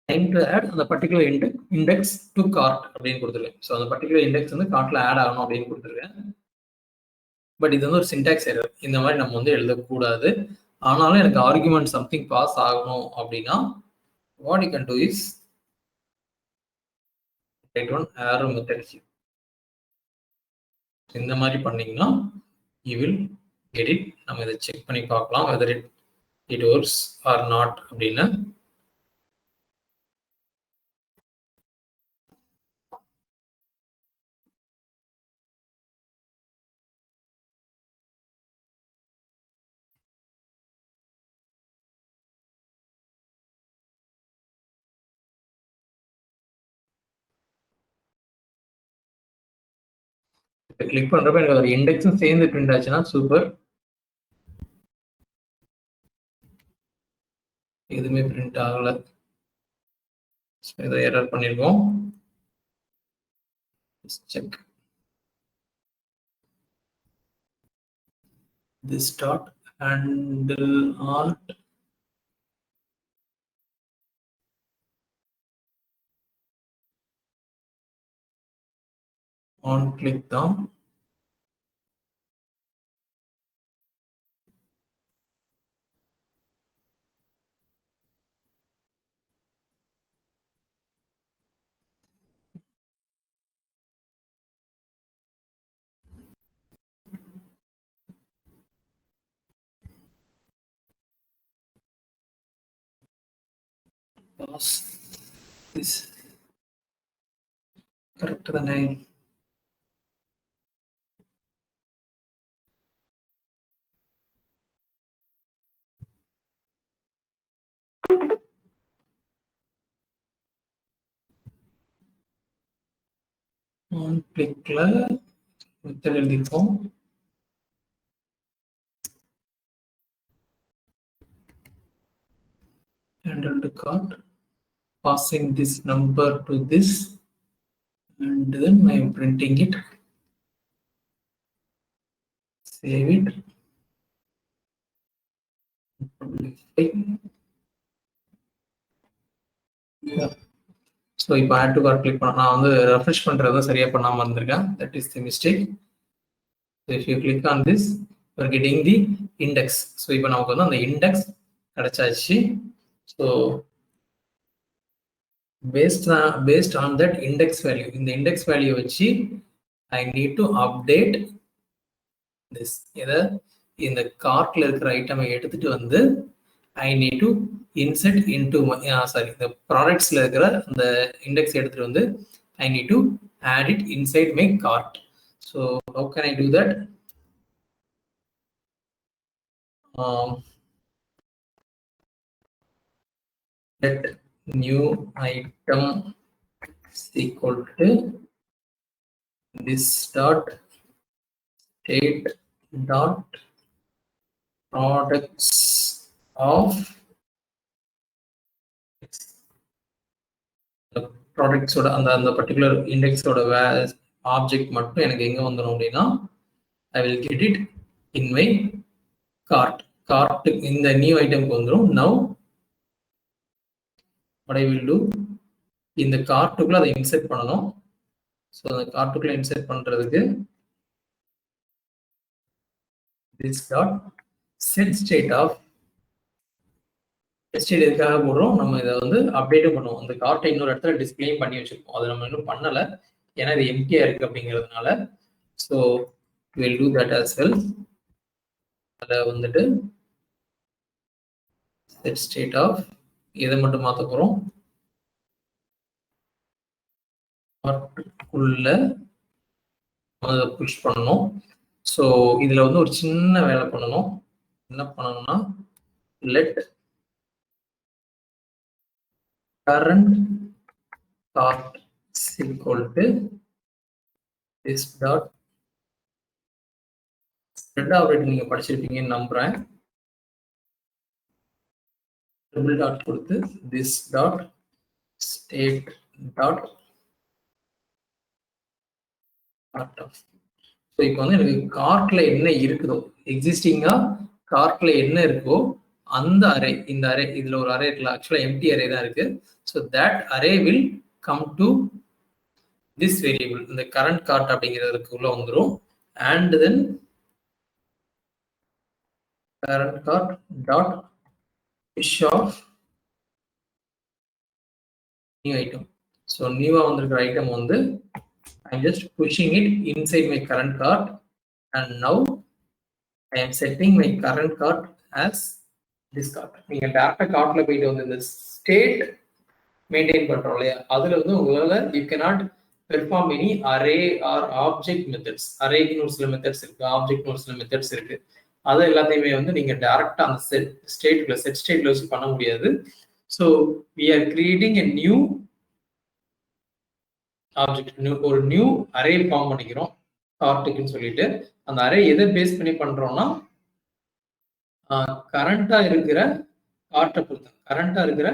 டைம் டு ஆட் அந்த பர்டிகுலர் இண்டெக்ஸ் டு கார்ட் அப்படின்னு கொடுத்துருக்கேன். ஸோ அந்த பர்டிகுலர் இண்டெக்ஸ் வந்து கார்ட்ல ஆட் ஆகணும் அப்படின்னு கொடுத்துருக்கேன். பட் இது வந்து ஒரு சின்டாக்ஸ் எரர். இந்த மாதிரி நம்ம வந்து எழுதக்கூடாது. ஆனாலும் எனக்கு ஆர்குமெண்ட் சம்திங் பாஸ் ஆகணும் அப்படின்னா what you can do is write one arrow method. இந்த மாதிரி பண்ணீங்கன்னா யூ வில் கெட் இட். நம்ம இதை செக் பண்ணி பார்க்கலாம் whether it works or not அப்படின்னு. கிளிக் பண்றப்ப எனக்கு ஒரு இண்டெக்ஸும் சேர்ந்து பிரிண்ட் ஆச்சுன்னா சூப்பர். எதுவுமே பிரிண்ட் ஆகல. இதை எரர் பண்ணிருக்கோம். Check this dot handle alt on click down. Pass this correct the name. On clickல மெத்தட் எழுதிப்போம். handle to cart, passing this number to this, and then I am printing it. Save it. So இப்போ add to cart click பண்ண நான் வந்து refresh பண்ணுறது சரியாக பண்ணாமல் இருந்திருக்கேன். That is the mistake. If you click on this you are getting the index. So இப்போ நமக்கு வந்து அந்த இண்டெக்ஸ் கிடைச்சாச்சு. So based on that index value, இந்த index value வச்சு I need to update this. இதை இந்த கார்ட்ல இருக்கிற ஐட்டமை எடுத்துட்டு வந்து I need to insert into the productsல இருக்கிற அந்த இண்டெக்ஸ் எடுத்துட்டு வந்து I need to add it inside my cart. So how can I do that? Let new item is equal to this dot state dot products of ப்ராடக்ட்ஸோட அந்த particular இண்டெக்ஸோட object மட்டும் எனக்கு எங்கே வந்துடும் அப்படின்னா ஐ will get it in my card. இந்த new ஐட்டம்க்கு வந்துடும். Now what I will do, இந்த கார்ட்டுக்குள்ள அதை இன்செர்ட் பண்ணணும். ஸோ அந்த கார்ட்டுக்குள்ள இன்செர்ட் பண்றதுக்கு this dot set state of state எதுக்காக போடுறோம், நம்ம இதை வந்து அப்டேட்டும் பண்ணுவோம். அந்த கார்ட்டை இன்னொரு இடத்துல டிஸ்பிளேயும் பண்ணி வச்சிருக்கோம். அதை நம்ம இன்னும் பண்ணலை ஏன்னா இது எம்டியா இருக்கு அப்படிங்கிறதுனால. So will do that as well. அதை வந்துட்டு செட் ஸ்டேட் ஆஃப் இதை மட்டும் மாற்ற போகிறோம். கார்ட்டுக்குள்ள புஷ் பண்ணணும். ஸோ இதுல வந்து ஒரு சின்ன வேலை பண்ணணும். என்ன பண்ணணும்னா let current cart is equal to this dot spread operate நீங்க படிச்சிருப்பீங்கன்னு நம்புறேன். டபுள் டாட் கொடுத்து this dot state dot cart of. So இப்போ வந்து எனக்கு கார்ட்ல என்ன இருக்குதோ எக்ஸிஸ்டிங்கா கார்ட்ல என்ன இருக்கோ அந்த அரே, இந்த அரே, இதுல ஒரு அரே இருக்குல்ல, ஆக்சுவலா எம்டி அரே தான் இருக்கு. So that array will come to this variable, இந்த கரண்ட் கார்ட் அப்படிங்கிறதுக்குள்ள வந்துடும். And then current cart dot push of new item. So நியூவா வந்திருக்கிற ஐட்டம் வந்து I'm just pushing it inside my current cart, and now I am setting my current cart as this cart. நீங்க டைரக்டா கார்ட்ல போயிட்டு வந்து இந்த ஸ்டேட் மெயின்டைன் பண்றோம் இல்லையா, அதுல வந்து உங்களால you cannot perform any array or object methods. அரேக்கு ஒரு சில மெத்தட்ஸ் இருக்கு, ஆப்ஜெக்ட் ஒரு சில மெத்தட்ஸ் இருக்கு. அது எல்லாத்தையுமே வந்து நீங்க டைரக்டா அந்த செட் ஸ்டேட்ல வச்சு பண்ண முடியாது. So we are creating a new object, ஒரு நியூ அரே ஃபார்ம் பண்ணிக்கிறோம் கார்ட்டுக்குன்னு சொல்லிட்டு. அந்த அரே எதை பேஸ் பண்ணி பண்றோம்னா கரண்டா இருக்கிற கார்ட்டை பொறுத்து, கரண்டா இருக்கிற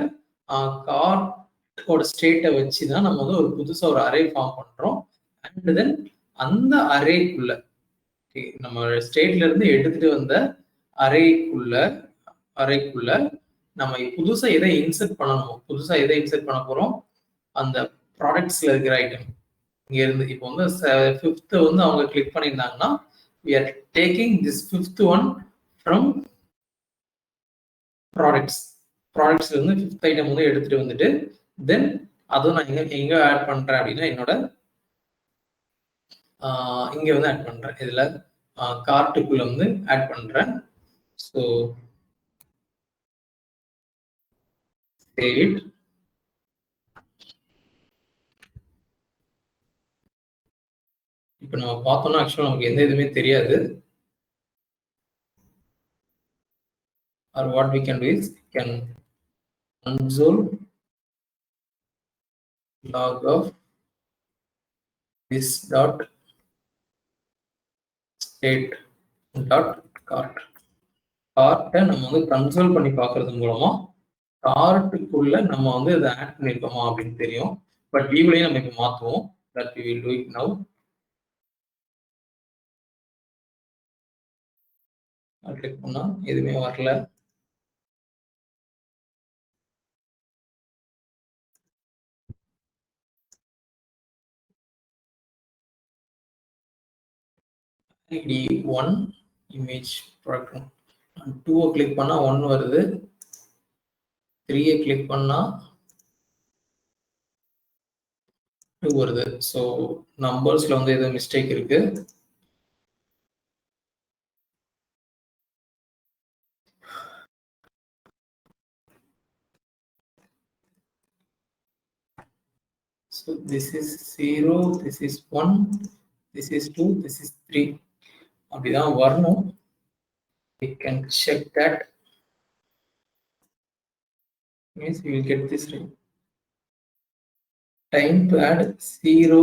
கார்ட்டோட ஸ்டேட்டை வச்சு தான் நம்ம வந்து ஒரு புதுசா ஒரு அரே ஃபார்ம் பண்றோம். அண்ட் தென் அந்த அரேக்குள்ள நம்ம ஸ்டேட்ல இருந்து எடுத்துட்டு வந்த அரேக்குள்ள நம்ம புதுசா எதை இன்சர்ட் பண்ணணும், புதுசா எதை இன்சர்ட் பண்ண போறோம், அந்த ப்ராடக்ட்ஸ்ல இருக்கிற ஐட்டம் இங்க இருந்து. இப்போ வந்து 5th வந்து அவங்க கிளிக் பண்ணியிருந்தாங்கன்னா we are taking this 5th one from ப்ராடக்ட்ஸ்ல இருந்து 5th ஐட்டம் வந்து எடுத்துட்டு வந்துட்டு தென் அதுவும் நான் எங்க ஆட் பண்றேன் அப்படின்னா என்னோட இங்க வந்து ஆட் பண்றேன், இதுல கார்ட்டுக்குள்ள வந்து ஆட் பண்றேன். So save it. இப்போ நம்ம பார்த்தோம்னா ஆக்சுவலா நமக்கு எந்த இதுவுமே தெரியாது. or what we can do is we can console log of this dot state dot cart. கார்ட்டை நம்ம வந்து கன்சோல் பண்ணி பார்க்கறது மூலமா கார்ட்டுக்குள்ள நம்ம வந்து இதை ஆட் பண்ணிருக்கோமா அப்படின்னு தெரியும். பட் வியூலையும் நம்ம இப்போ மாற்றுவோம். That we will do it now. Click பண்ணா எதுவுமே வரல. ID1 image product 2 கிளிக் பண்ணா 1 வருது, 3 கிளிக் பண்ணா 2 வருது. ஸோ நம்பர்ஸ்ல வந்து ஏதோ மிஸ்டேக் இருக்கு. So this is 0, this is 1, this is 2, this is 3. அப்படிதான் வரணும். We can check that. Means we will get this right. Time to add 0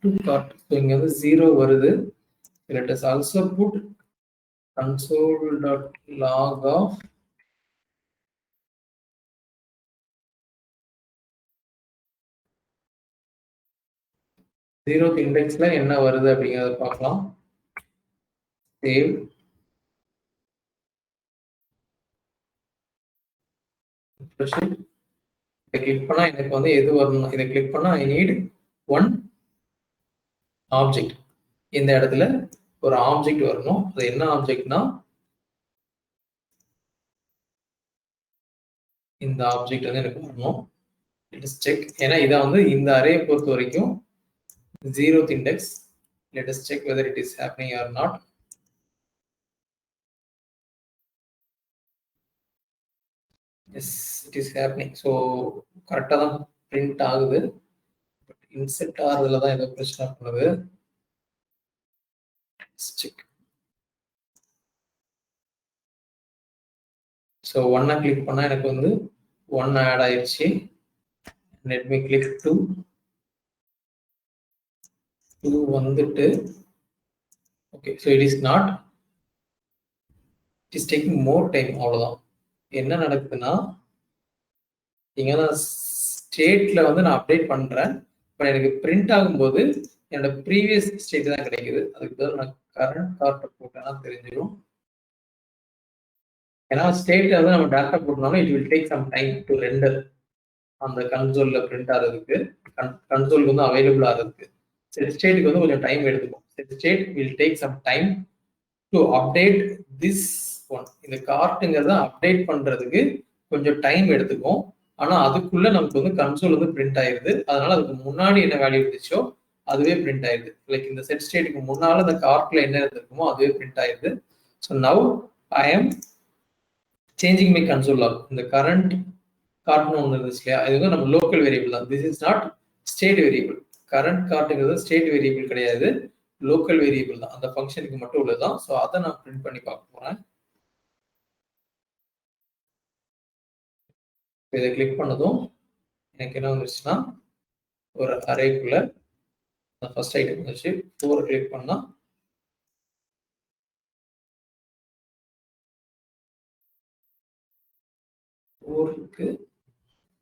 to cart. So இங்க வந்து 0 வருது. Let us also put console.log of zeroth indexல என்ன வருது அப்படிங்கறத பார்க்கலாம். Save. இதை கிளிக் பண்ணா எனக்கு வந்து எது வரணும், இதை கிளிக் பண்ணா I need one object. இந்த இடத்துல ஒரு ஆப்ஜெக்ட் வரணும். அது என்ன ஆப்ஜெக்ட்னா இந்த ஆப்ஜெக்ட் வந்து எனக்கு வரணும். Let us check. ஏன்னா இதை வந்து இந்த அரேயை பொறுத்த வரைக்கும் 0th index. Let us check whether it is happening or not. Yes, it is happening. So கரெக்டா தான் பிரிண்ட் ஆகுது. பட் இன்செர்ட் ஆகுதுல தான் ஏதோ பிரச்சனை பண்ணுது. check. So 1 click பண்ணா எனக்கு வந்து 1 ஆட் ஆயிருச்சு. Let me click 2. 2 வந்துட்டு okay, so it is not, it is taking more time. அவ்வளவுதான். என்ன நடக்குதுன்னா இங்க நான் ஸ்டேட்ல வந்து நான் அப்டேட் பண்றேன். பட் எனக்கு பிரிண்ட் ஆகும்போது என்னோட ப்ரீவியஸ் ஸ்டேட் தான் கிடைக்குது. அதுக்கு பதில் நான் கரண்ட் கார்ட்டை போட்டேன்னா தெரிஞ்சிடும். ஏன்னா ஸ்டேட் வந்து நம்ம டேட்டா போட்டோம்னா it will take some time to render அந்த கன்சோல்ல பிரிண்ட் ஆகிறதுக்கு, கன்சோலுக்கு வந்து அவைலபிள் ஆகிறதுக்கு. செட் ஸ்டேட்டுக்கு வந்து கொஞ்சம் டைம் எடுத்துக்கும். Set state will take some time to update this one. இந்த கார்ட்டுங்கிறத அப்டேட் பண்றதுக்கு கொஞ்சம் டைம் எடுத்துக்கும். ஆனா அதுக்குள்ள நமக்கு வந்து கன்சோல் வந்து பிரிண்ட் ஆயிருது. அதனால அதுக்கு முன்னாடி என்ன வேல்யூ இருந்துச்சோ அதுவே பிரிண்ட் ஆயிருது. லைக் இந்த செட் ஸ்டேட்டுக்கு முன்னால அந்த கார்ட்ல என்ன இருந்திருக்குமோ அதுவே பிரிண்ட் ஆயிருது. So now I am changing my console log. இந்த கரண்ட் கார்ட்னு ஒன்று இருந்துச்சு இல்லையா, இது வந்து நம்ம லோக்கல் வேரியபிள் தான். This is not state variable. கரண்ட் கார்ட்டுங்கிறது ஸ்டேட் வேரியபிள் கிடையாது, லோக்கல் வேரியபிள் தான். அந்த ஃபங்க்ஷனுக்கு மட்டும் உள்ளதுதான். ஸோ அதை நான் பிரிண்ட் பண்ணி பார்க்க போறேன். இதை கிளிக் பண்ணதும் எனக்கு என்ன வந்துருச்சுன்னா ஒரு அரேக்குள்ள ஃபர்ஸ்ட் ஐட்டம் வந்துச்சு. 4 கிளிக் பண்ணா 4 இருக்கு,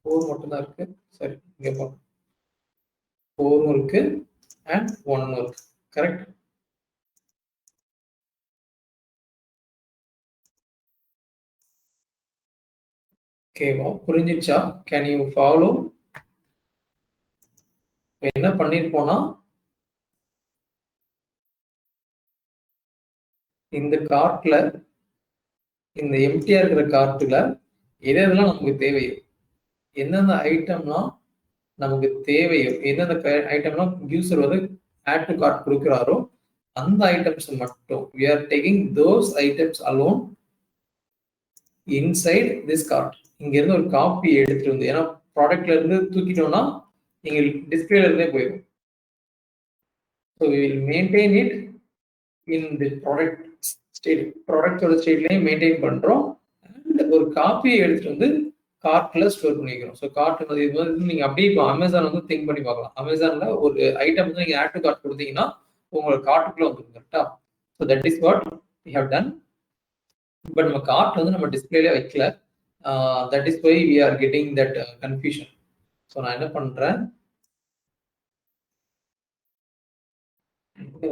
4 மட்டும் தான் இருக்கு. சரி, இங்க போறோம். 4 இருக்கு அண்ட் 1 இருக்கு. கரெக்ட். ஓகேவா? புரிஞ்சிச்சா? Can you follow? என்ன பண்ணிருப்போம்னா இந்த கார்ட்ல, இந்த எம்டியா இருக்கிற கார்ட்ல எதெல்லாம் நமக்கு தேவையோ, எந்தெந்த ஐட்டம்லாம் நமக்கு தேவையோ, எந்தெந்த ஐட்டம்லாம் யூசர் வந்து ஆட் டு கார்ட் கொடுக்குறாரோ அந்த ஐட்டம்ஸ் மட்டும் we are taking those items alone inside this cart. இங்க இருந்து ஒரு காப்பி எடுத்துட்டு வந்து, ஏன்னா ப்ராடக்ட்ல இருந்து தூக்கிட்டோம்னா நீங்க டிஸ்பிளேல இருந்தே போயிடும். So we will maintain it in the product state. ப்ராடக்டோட ஸ்டேட்லயும் மெயின்டைன் பண்றோம். அண்ட் ஒரு காப்பியை எடுத்துட்டு வந்து கார்ட்ல ஸ்டோர் பண்ணிக்கிறோம். ஸோ கார்ட் இது வந்து நீங்க அப்படியே இப்போ அமேசான் வந்து திங்க் பண்ணி பார்க்கலாம். அமேசான்ல ஒரு ஐட்டம் வந்து நீங்க ஆட் டு கார்ட் கொடுத்தீங்கன்னா உங்களோட கார்ட்டுக்குள்ள வந்துடும். கரெக்டா? So that is what we have done. But நம்ம கார்ட் வந்து நம்ம டிஸ்பிளேல வைக்கல. That is why we are getting that confusion. So நான் என்ன பண்றேன்,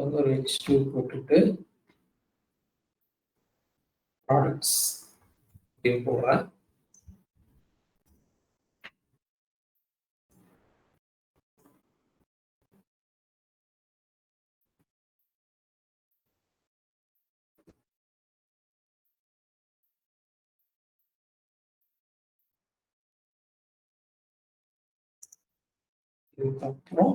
வந்து ஒரு H2 போட்டுட்டு ப்ராடக்ட்ஸ் அப்படின்னு போடுறேன். இதுக்கப்புறம்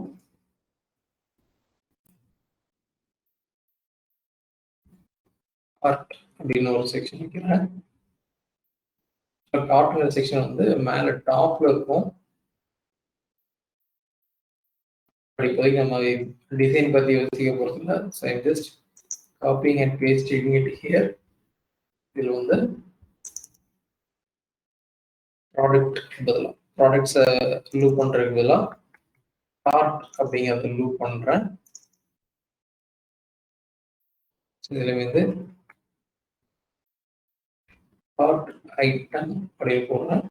கார்ட் அப்படின்னு ஒரு செக்ஷன் வைக்கிறேன். கார்ட்ங்கிற செக்ஷன் வந்து மேல டாப்ல இருக்கும். இப்போதைக்கு நம்ம டிசைன் பத்தி யோசிக்க போறது இல்லை. So I'm just copying and pasting it here. இதில் வந்து ப்ராடக்ட் பதிலாக ப்ராடக்ட்ஸை லூப் பண்றதுக்கு பதிலாக கார்ட் அப்படிங்கிறத லூப் பண்றேன். இதுல வந்து கார்ட் ஐட்டம் அப்படியே போடுறேன்.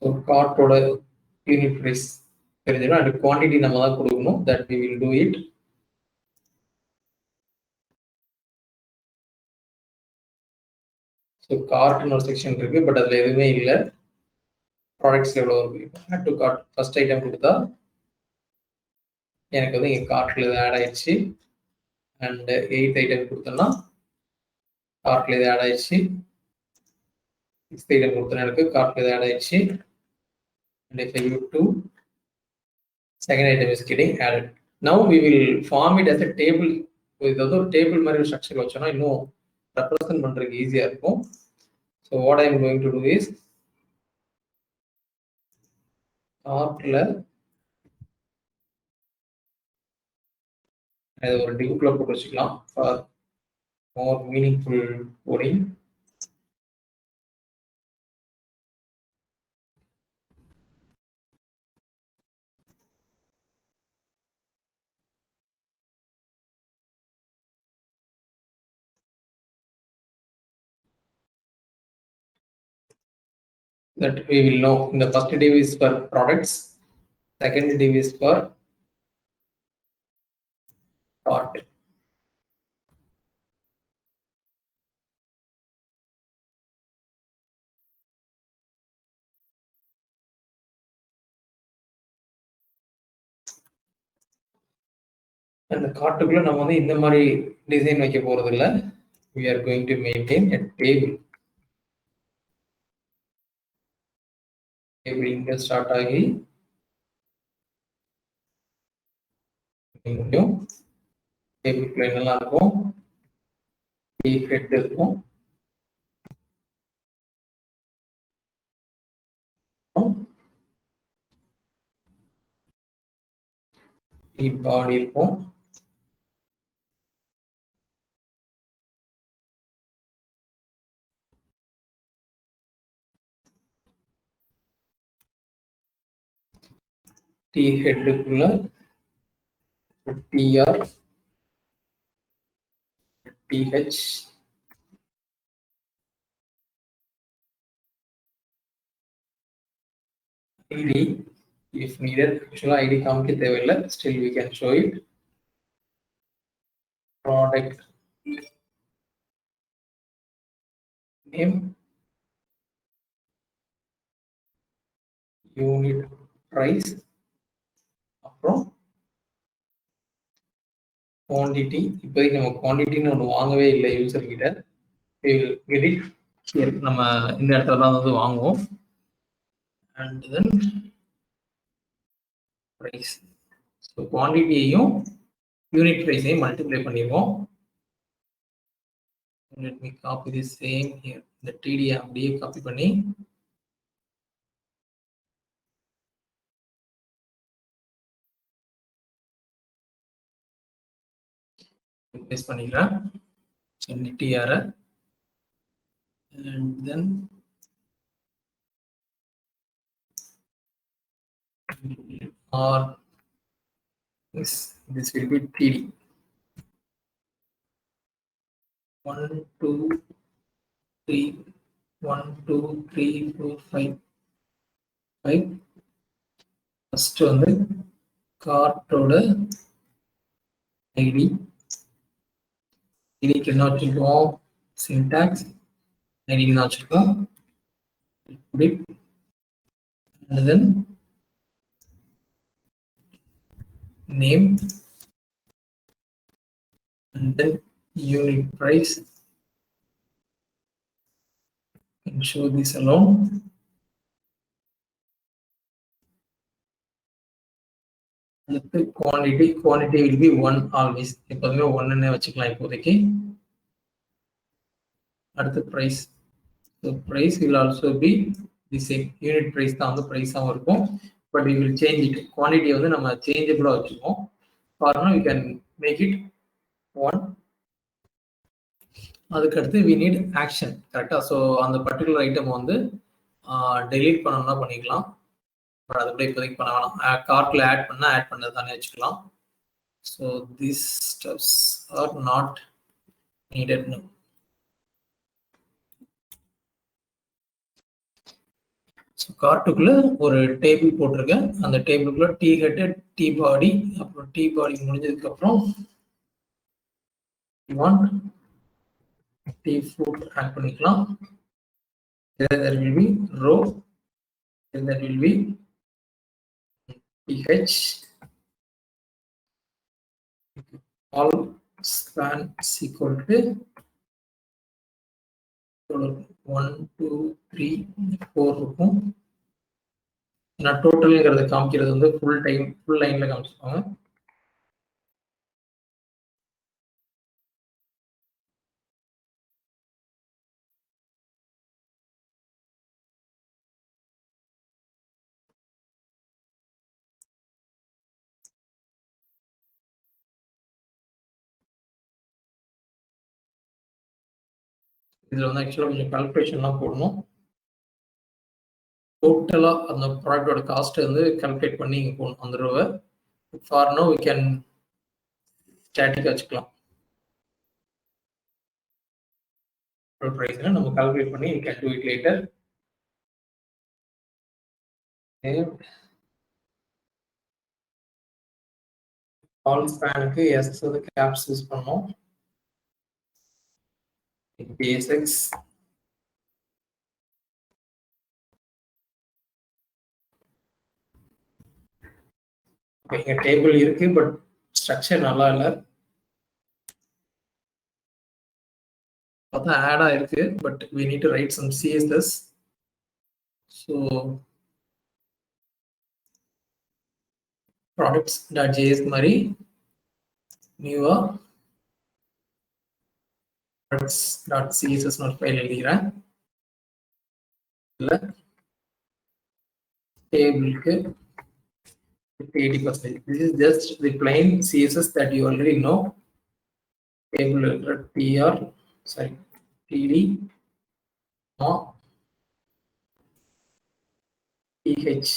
ஸோ கார்ட்டோட யூனிட் ப்ரைஸ் தெரிஞ்சிடும். அண்ட் குவான்டிட்டி நம்ம தான் கொடுக்கணும். That we will do it. So கார்ட்னு ஒரு செக்ஷன் இருக்கு, பட் அதுல எதுவுமே இல்லை. ப்ராடக்ட்ஸ் எவ்வளோ இருக்கு, add to cart first item கொடுத்தா எனக்கு வந்து இங்கே கார்ட்ல இது ஆட் ஆயிடுச்சு. அண்ட் 8th ஐட்டம் கொடுத்தோம்னா கார்ட்ல இது ஆட் ஆயிடுச்சு. 6th ஐட்டம் கொடுத்தோன்னா எனக்கு கார்ட்ல இது ஆட் ஆயிடுச்சு. And if I go to second item is getting added. Now we will form it as a table. இது ஒரு டேபிள் மாதிரி ஒரு ஸ்ட்ரக்சர் வச்சோம்னா இன்னும் ரெப்ரசன்ட் பண்றதுக்கு ஈஸியா இருக்கும். So what I am going to do is cartல அது ஒரு டிக்குள்ள போட்டு வச்சுக்கலாம் for more meaningful coding. That we will know. The first div is for products, second div is for cart. அந்த கார்ட்டுக்குள்ள நம்ம வந்து இந்த மாதிரி டிசைன் வைக்க போறது இல்ல. We are going to maintain a table. Table இங்க ஸ்டார்ட் ஆகி இங்கேயும் டேபிள்குள்ள என்னெல்லாம் இருக்கும், ஹெட் இருக்கும், பாடி இருக்கும், டி ஹெட்டுக்குள்ள TR, TH, ID if needed. Actually ID காமிக்க தேவையில்லை, still we can show it. Product name, unit price, அப்புறம் குவாண்டிட்டி. இப்போதைக்கு நம்ம குவாண்டிட்டின்னு ஒன்று வாங்கவே இல்லை யூசர் கிட்ட. நம்ம இந்த இடத்துல தான் வந்து வாங்குவோம். And then price. ஸோ குவாண்டிட்டியையும் யூனிட் ப்ரைஸையும் மல்டிப்ளை பண்ணிடுவோம். Let me copy the same here. இந்த TD அப்படியே காப்பி பண்ணி பேஸ்ட் பண்ணிக்கிறேன் TR. And then or this will be TD. 1 2 3 1 2 3 4 5 5. First வந்து கார்ட்டோட ஐடி. இதுக்கு என்ன வச்சுருக்கோம், சின்டாக்ஸ். ஐடிக்கு என்ன வச்சுருக்கோம், and then name, and then unit price. And show this alone. Quantity will be 1 always. எப்போதுமே 1 வச்சுக்கலாம் இப்போதைக்கு. அடுத்து price. So price will also be the same. Unit price தான் வந்து price-ஆவும் இருக்கும். But we will change it. Quantity வந்து நம்ம changeable வச்சுப்போம். For now we can make it 1. அதுக்கு அடுத்து we need action. கரெக்டா? ஸோ அந்த பர்டிகுலர் ஐட்டம் வந்து delete பண்ணணும்னா பண்ணிக்கலாம். பட் அது கூட இப்போதைக்கு பண்ண வேணாம். கார்ட்ல ஆட் பண்ணது தானே வச்சுக்கலாம். So these steps are not needed now. ஸோ கார்ட்டுக்குள்ள ஒரு டேபிள் போட்டிருக்கேன். அந்த டேபிளுக்குள்ள டி ஹெட், டி பாடி, அப்புறம் டி பாடி முடிஞ்சதுக்கு அப்புறம் டி ஃபுட் ஆட் பண்ணிக்கலாம். there will be row, and there will be ph, all span is equal to 1 2 3 4 இருக்கும். நான் டோட்டல்ங்கிறத காமிக்கிறது வந்து ஃபுல் லைன்ல காமிச்சிருப்பாங்க. இதுல வந்து ஆக்சுவலா கொஞ்சம் கால்குலேஷன்லாம் போடணும். டோட்டலா அந்த ப்ராடக்ட்டோட காஸ்ட் வந்து கால்குலேட் பண்ணி இங்க போடணும் அந்த ரோவ. ஃபார் நவ் வி கேன் ஸ்டாட்டிக்கா வச்சுக்கலாம். பிரைஸ்ல நம்ம கால்குலேட் பண்ணி we can do it later. கால் ஸ்பேனுக்கு எஸ் வந்து கேப்ஸ் யூஸ் பண்ணோம். PSX இங்க டேபிள் இருக்கு பட் ஸ்ட்ரக்சர் நல்லா இல்ல. பார்த்தா ஆட் ஆயிருக்கு but we need to write some CSS. So products.js மாதிரி நியூவா products.css ஒரு ஃபைல் எழுதிக்கிறேன். இல்ல டேபிளுக்கு 80%. This is just the plain CSS that you already know. Table tr sorry td ph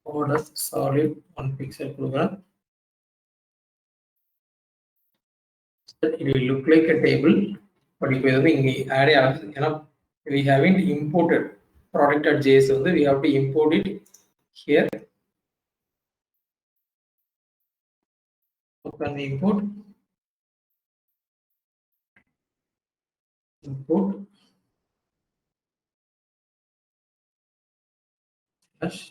order solid 1 pixel program. It will look like a table, but if we add we haven't imported product.js, we have to import it here. Open the import dash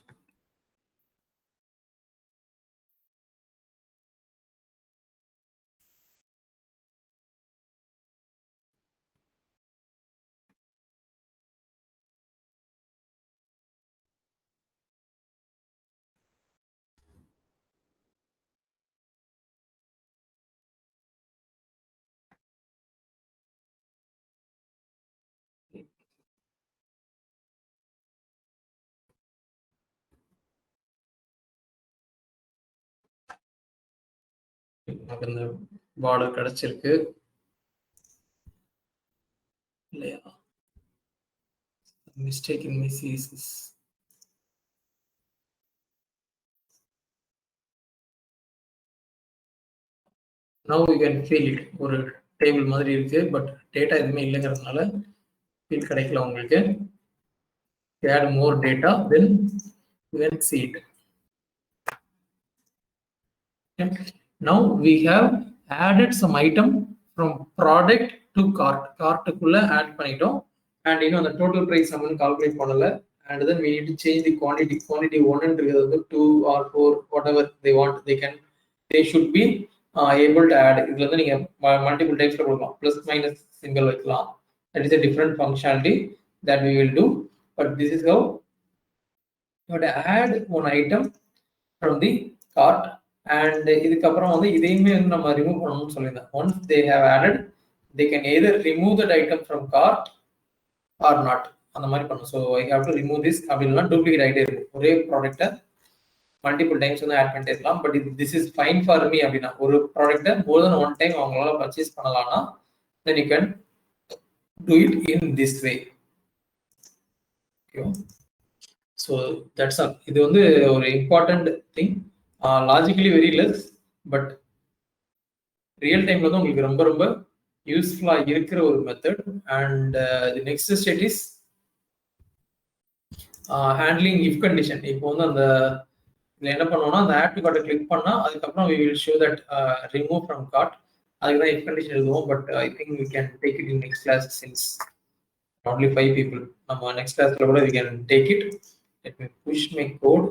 இந்த border கிடைச்சிருக்கு இல்லையா? Mistake in my CSS. Now we can feel it. ஒரு table மாதிரி இருக்கு but data எதுவுமே இல்லைங்கிறதுனால feel கிடைக்கல உங்களுக்கு. Add more data, then you can see it. Okay. Now we have added some item from product to cart. Cartக்குள்ள add பண்ணிட்டோம். And இன்னும் அந்த total price நம்ம கால்குலேட் பண்ணல. And then we need to change the quantity. Quantity 1 ன்றது வந்து 2 or 4 whatever they want. They should be able to add. இதுல வந்து நீங்க multiple typesல கொடுக்கலாம். Plus minus symbol வைக்கலாம். That is a different functionality that we will do. But this is how you have to add one item from the cart. And இதுக்கப்புறம் வந்து இதையுமே வந்து நம்ம ரிமூவ் பண்ணணும்னு சொல்லியிருந்தேன். Once they have added, they can either remove that item from cart or not. அந்த மாதிரி பண்ணும். So I have to remove this. அப்படின்னா டூப்ளிகேட் ஆகிட்டே இருக்கும். ஒரே ப்ராடக்ட்டை மல்டிபிள் டைம்ஸ் வந்து ஆட் பண்ணிட்டே இருக்கலாம். But this is fine for me அப்படின்னா ஒரு ப்ராடக்ட்டை மோர் தென் ஒன் டைம் அவங்களால பர்ச்சேஸ் பண்ணலாம்னா then you can do it in this way. Okay. So that's all. இது வந்து ஒரு important thing. Logically very less but real டைம்ல தான் உங்களுக்கு ரொம்ப ரொம்ப யூஸ்ஃபுல்லா இருக்கிற ஒரு method. And the next step is handling if condition. இப்போ வந்து அந்த இதுல என்ன பண்ணுவோம்னா அந்த ஆட் டு கார்ட்டை கிளிக் பண்ணா அதுக்கப்புறம் we will show that remove from cart. அதுக்கு தான் இஃப் கண்டிஷன் எழுதுவோம். But I think we can take it in next class since only 5 people. நம்ம next classல கூட we can take it. Let me push my code.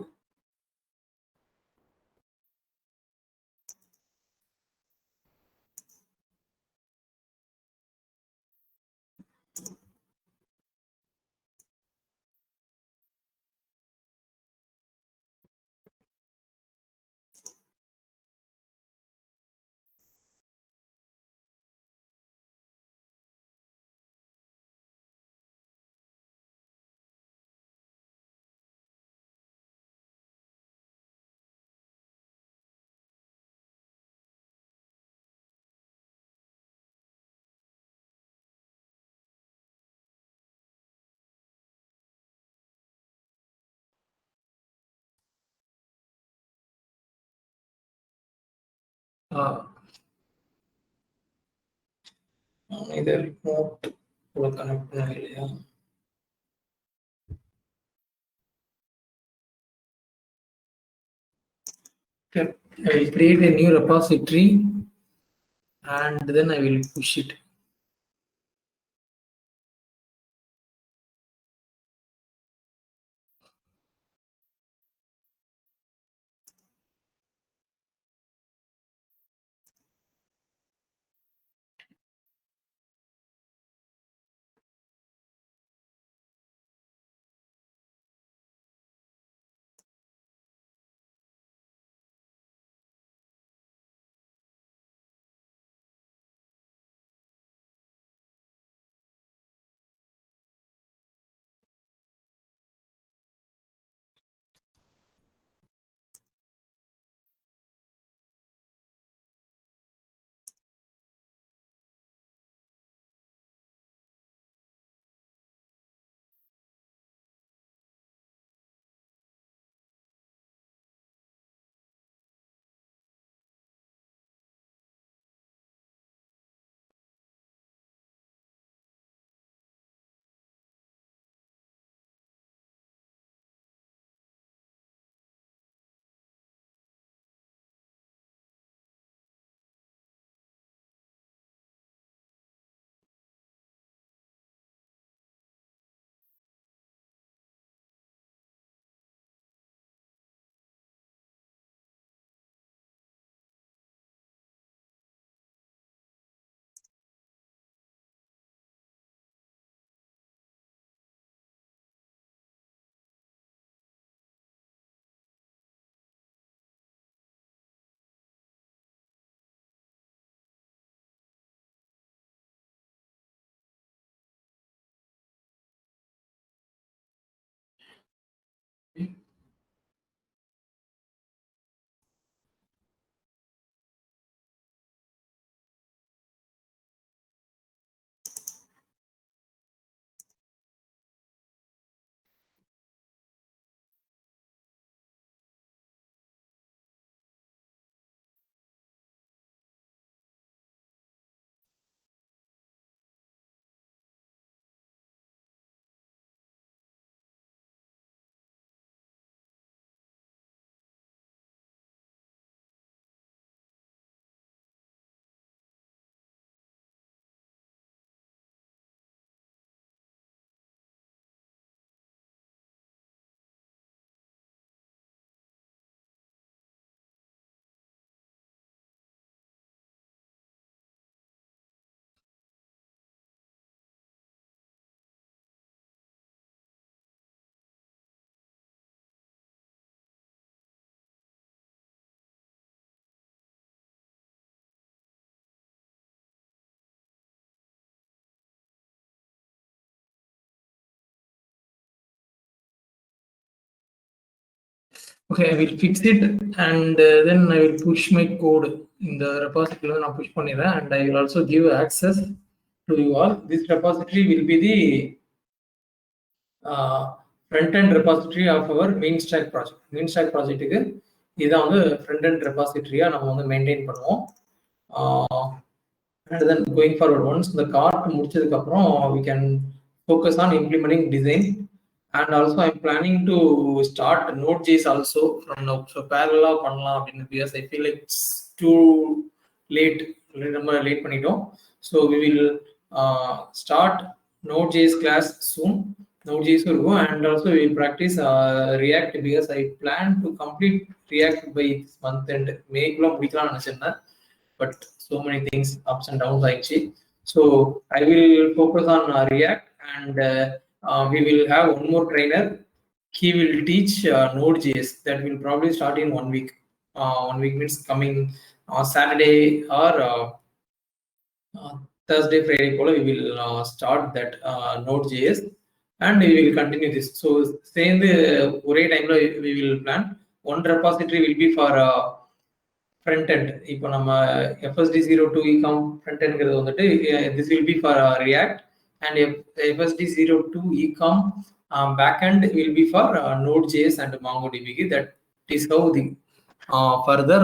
இதை remote கூட connect பண்ண இல்லையா? Okay. I will create a new repository and then I will push it. Okay, I will fix it and then I will push my code in the repository. I push and I will also give access to you all. This repository will be the front-end repository of our main stack project. Main stack project is front-end repository we maintain பண்ணுவோம். And then going forward, once the cart முடிச்சதுக்கு அப்புறம் we can focus on implementing design. And also I'm planning to start Node.js also from now. So parallel பண்ணலாம் அப்படின்னு, because I feel like it's too late. ரொம்ப late பண்ணிட்டோம். So we will start Node.js class soon. Node.js will go, and also we will practice React, because I plan to complete React by this month end. May குள்ள முடிக்கலாம்னு நினைச்சேன், but so many things ups and downs ஆயிடுச்சு. So I will focus on React, and we will have one more trainer. He will teach Node.js. That will probably start in 1 week. 1 week means coming Saturday or Thursday, Friday. We will start that Node.js, and we will continue this. So same ஒரே டைம்ல we will plan. One repository will be for front end. இப்போ நம்ம FSD02 ecom front end வந்துட்டு this will be for React, and FSD02 ecom backend will be for Node.js and MongoDB. That is how the further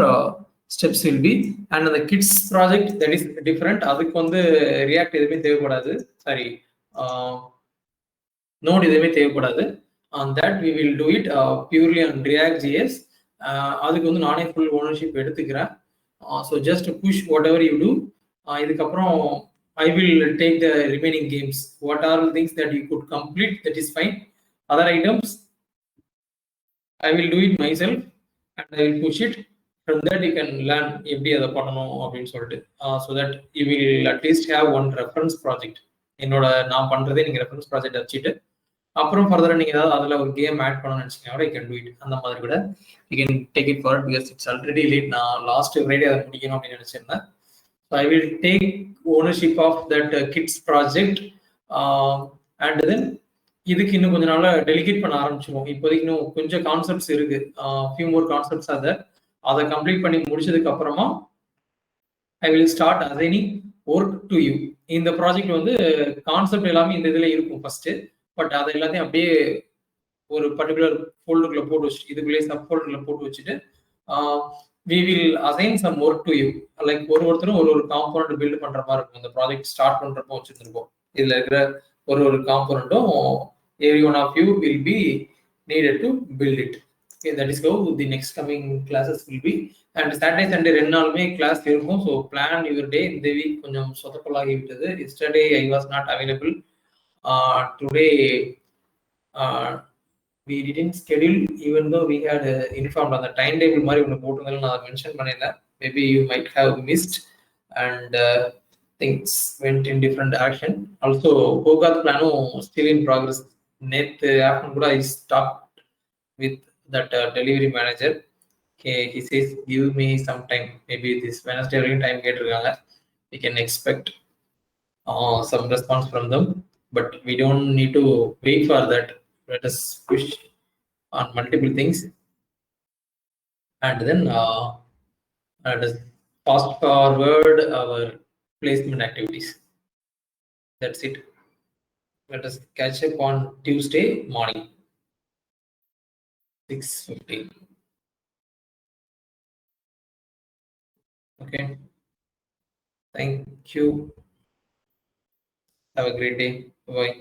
steps will be. And the kids project, that is different. அதுக்கு வந்து react எதுவுமே தேவைப்படாது, sorry note எதுவுமே தேவைப்படாது. On that we will do it purely on React.js. அதுக்கு வந்து நானே full ownership எடுத்துக்கிறேன். So just push whatever you do. இதுக்கப்புறம் I will take the remaining games. What are the things that you could complete, that is fine. Other items I will do it myself and I will push it. From that you can learn எப்படி அதை பண்ணணும் அப்படின்னு சொல்லிட்டு. So that you will at least have one reference project. என்னோட நான் பண்றதே நீங்க reference project வச்சுட்டு அப்புறம் ஃபர்தரா நீங்க ஏதாவது அதுல ஒரு கேம் ஆட் பண்ணணும்னு நினைச்சீங்கன்னா கூட you can do it. அந்த மாதிரி கூட you can take it forward because it's already late. நான் லாஸ்ட் ஃப்ரைடே அதை முடிக்கணும் அப்படின்னு நினைச்சிருந்தேன். So I will take ownership of that kids project and then இதுக்கு இன்னும் கொஞ்ச நாள்ல டெலிகேட் பண்ண ஆரம்பிச்சிருவோம். இப்போதைக்கு இன்னும் கொஞ்சம் கான்செப்ட்ஸ் இருக்கு, few more concepts அதை கம்ப்ளீட் பண்ணி முடிச்சதுக்கு அப்புறமா I will start assigning work to you. இந்த ப்ராஜெக்ட் வந்து கான்செப்ட் எல்லாமே இந்த இதுல இருக்கும் ஃபர்ஸ்ட், பட் அதை எல்லாத்தையும் அப்படியே ஒரு பர்டிகுலர் ஃபோல்டருக்குள்ள போட்டு வச்சுட்டு இதுக்குள்ளே சப் ஃபோல்டர்ல போட்டு வச்சுட்டு we will assign some work to you. Like ஒருத்தரும் ஒரு காம்போனன்ட் பில்ட் பண்ற மாதிரி இருக்கும். இந்த ப்ராஜெக்ட் ஸ்டார்ட் பண்றப்போ வச்சிருந்திருப்போம். இதுல இருக்கிற ஒரு காம்போனன்ட்டும் every one of you will be needed to build it. Okay, that is how the next coming classes will be. And Saturday Sunday ரெண்டு நாளுமே கிளாஸ் இருக்கும். So plan your day. இந்த வீக் கொஞ்சம் சொதப்பலாகி விட்டது. Yesterday I was not available. Today we didn't schedule, even though we had informed on the timetable மாதிரி ஒன்று போட்டிருந்தாலும் நான் மென்ஷன் பண்ணியிருந்தேன். Maybe you might have missed and things went in different direction. Also Hogath planum still in progress. நேத்து afternoon கூட I stopped with that delivery manager. Okay, he says give me some time, maybe this Wednesday வரைக்கும் time கேட்டிருக்காங்க. We can expect some response from them, but we don't need to wait for that. Let us push on multiple things and then let us fast forward our placement activities. That's it. Let us catch up on Tuesday morning, 6:15. Okay, thank you. Have a great day. Bye.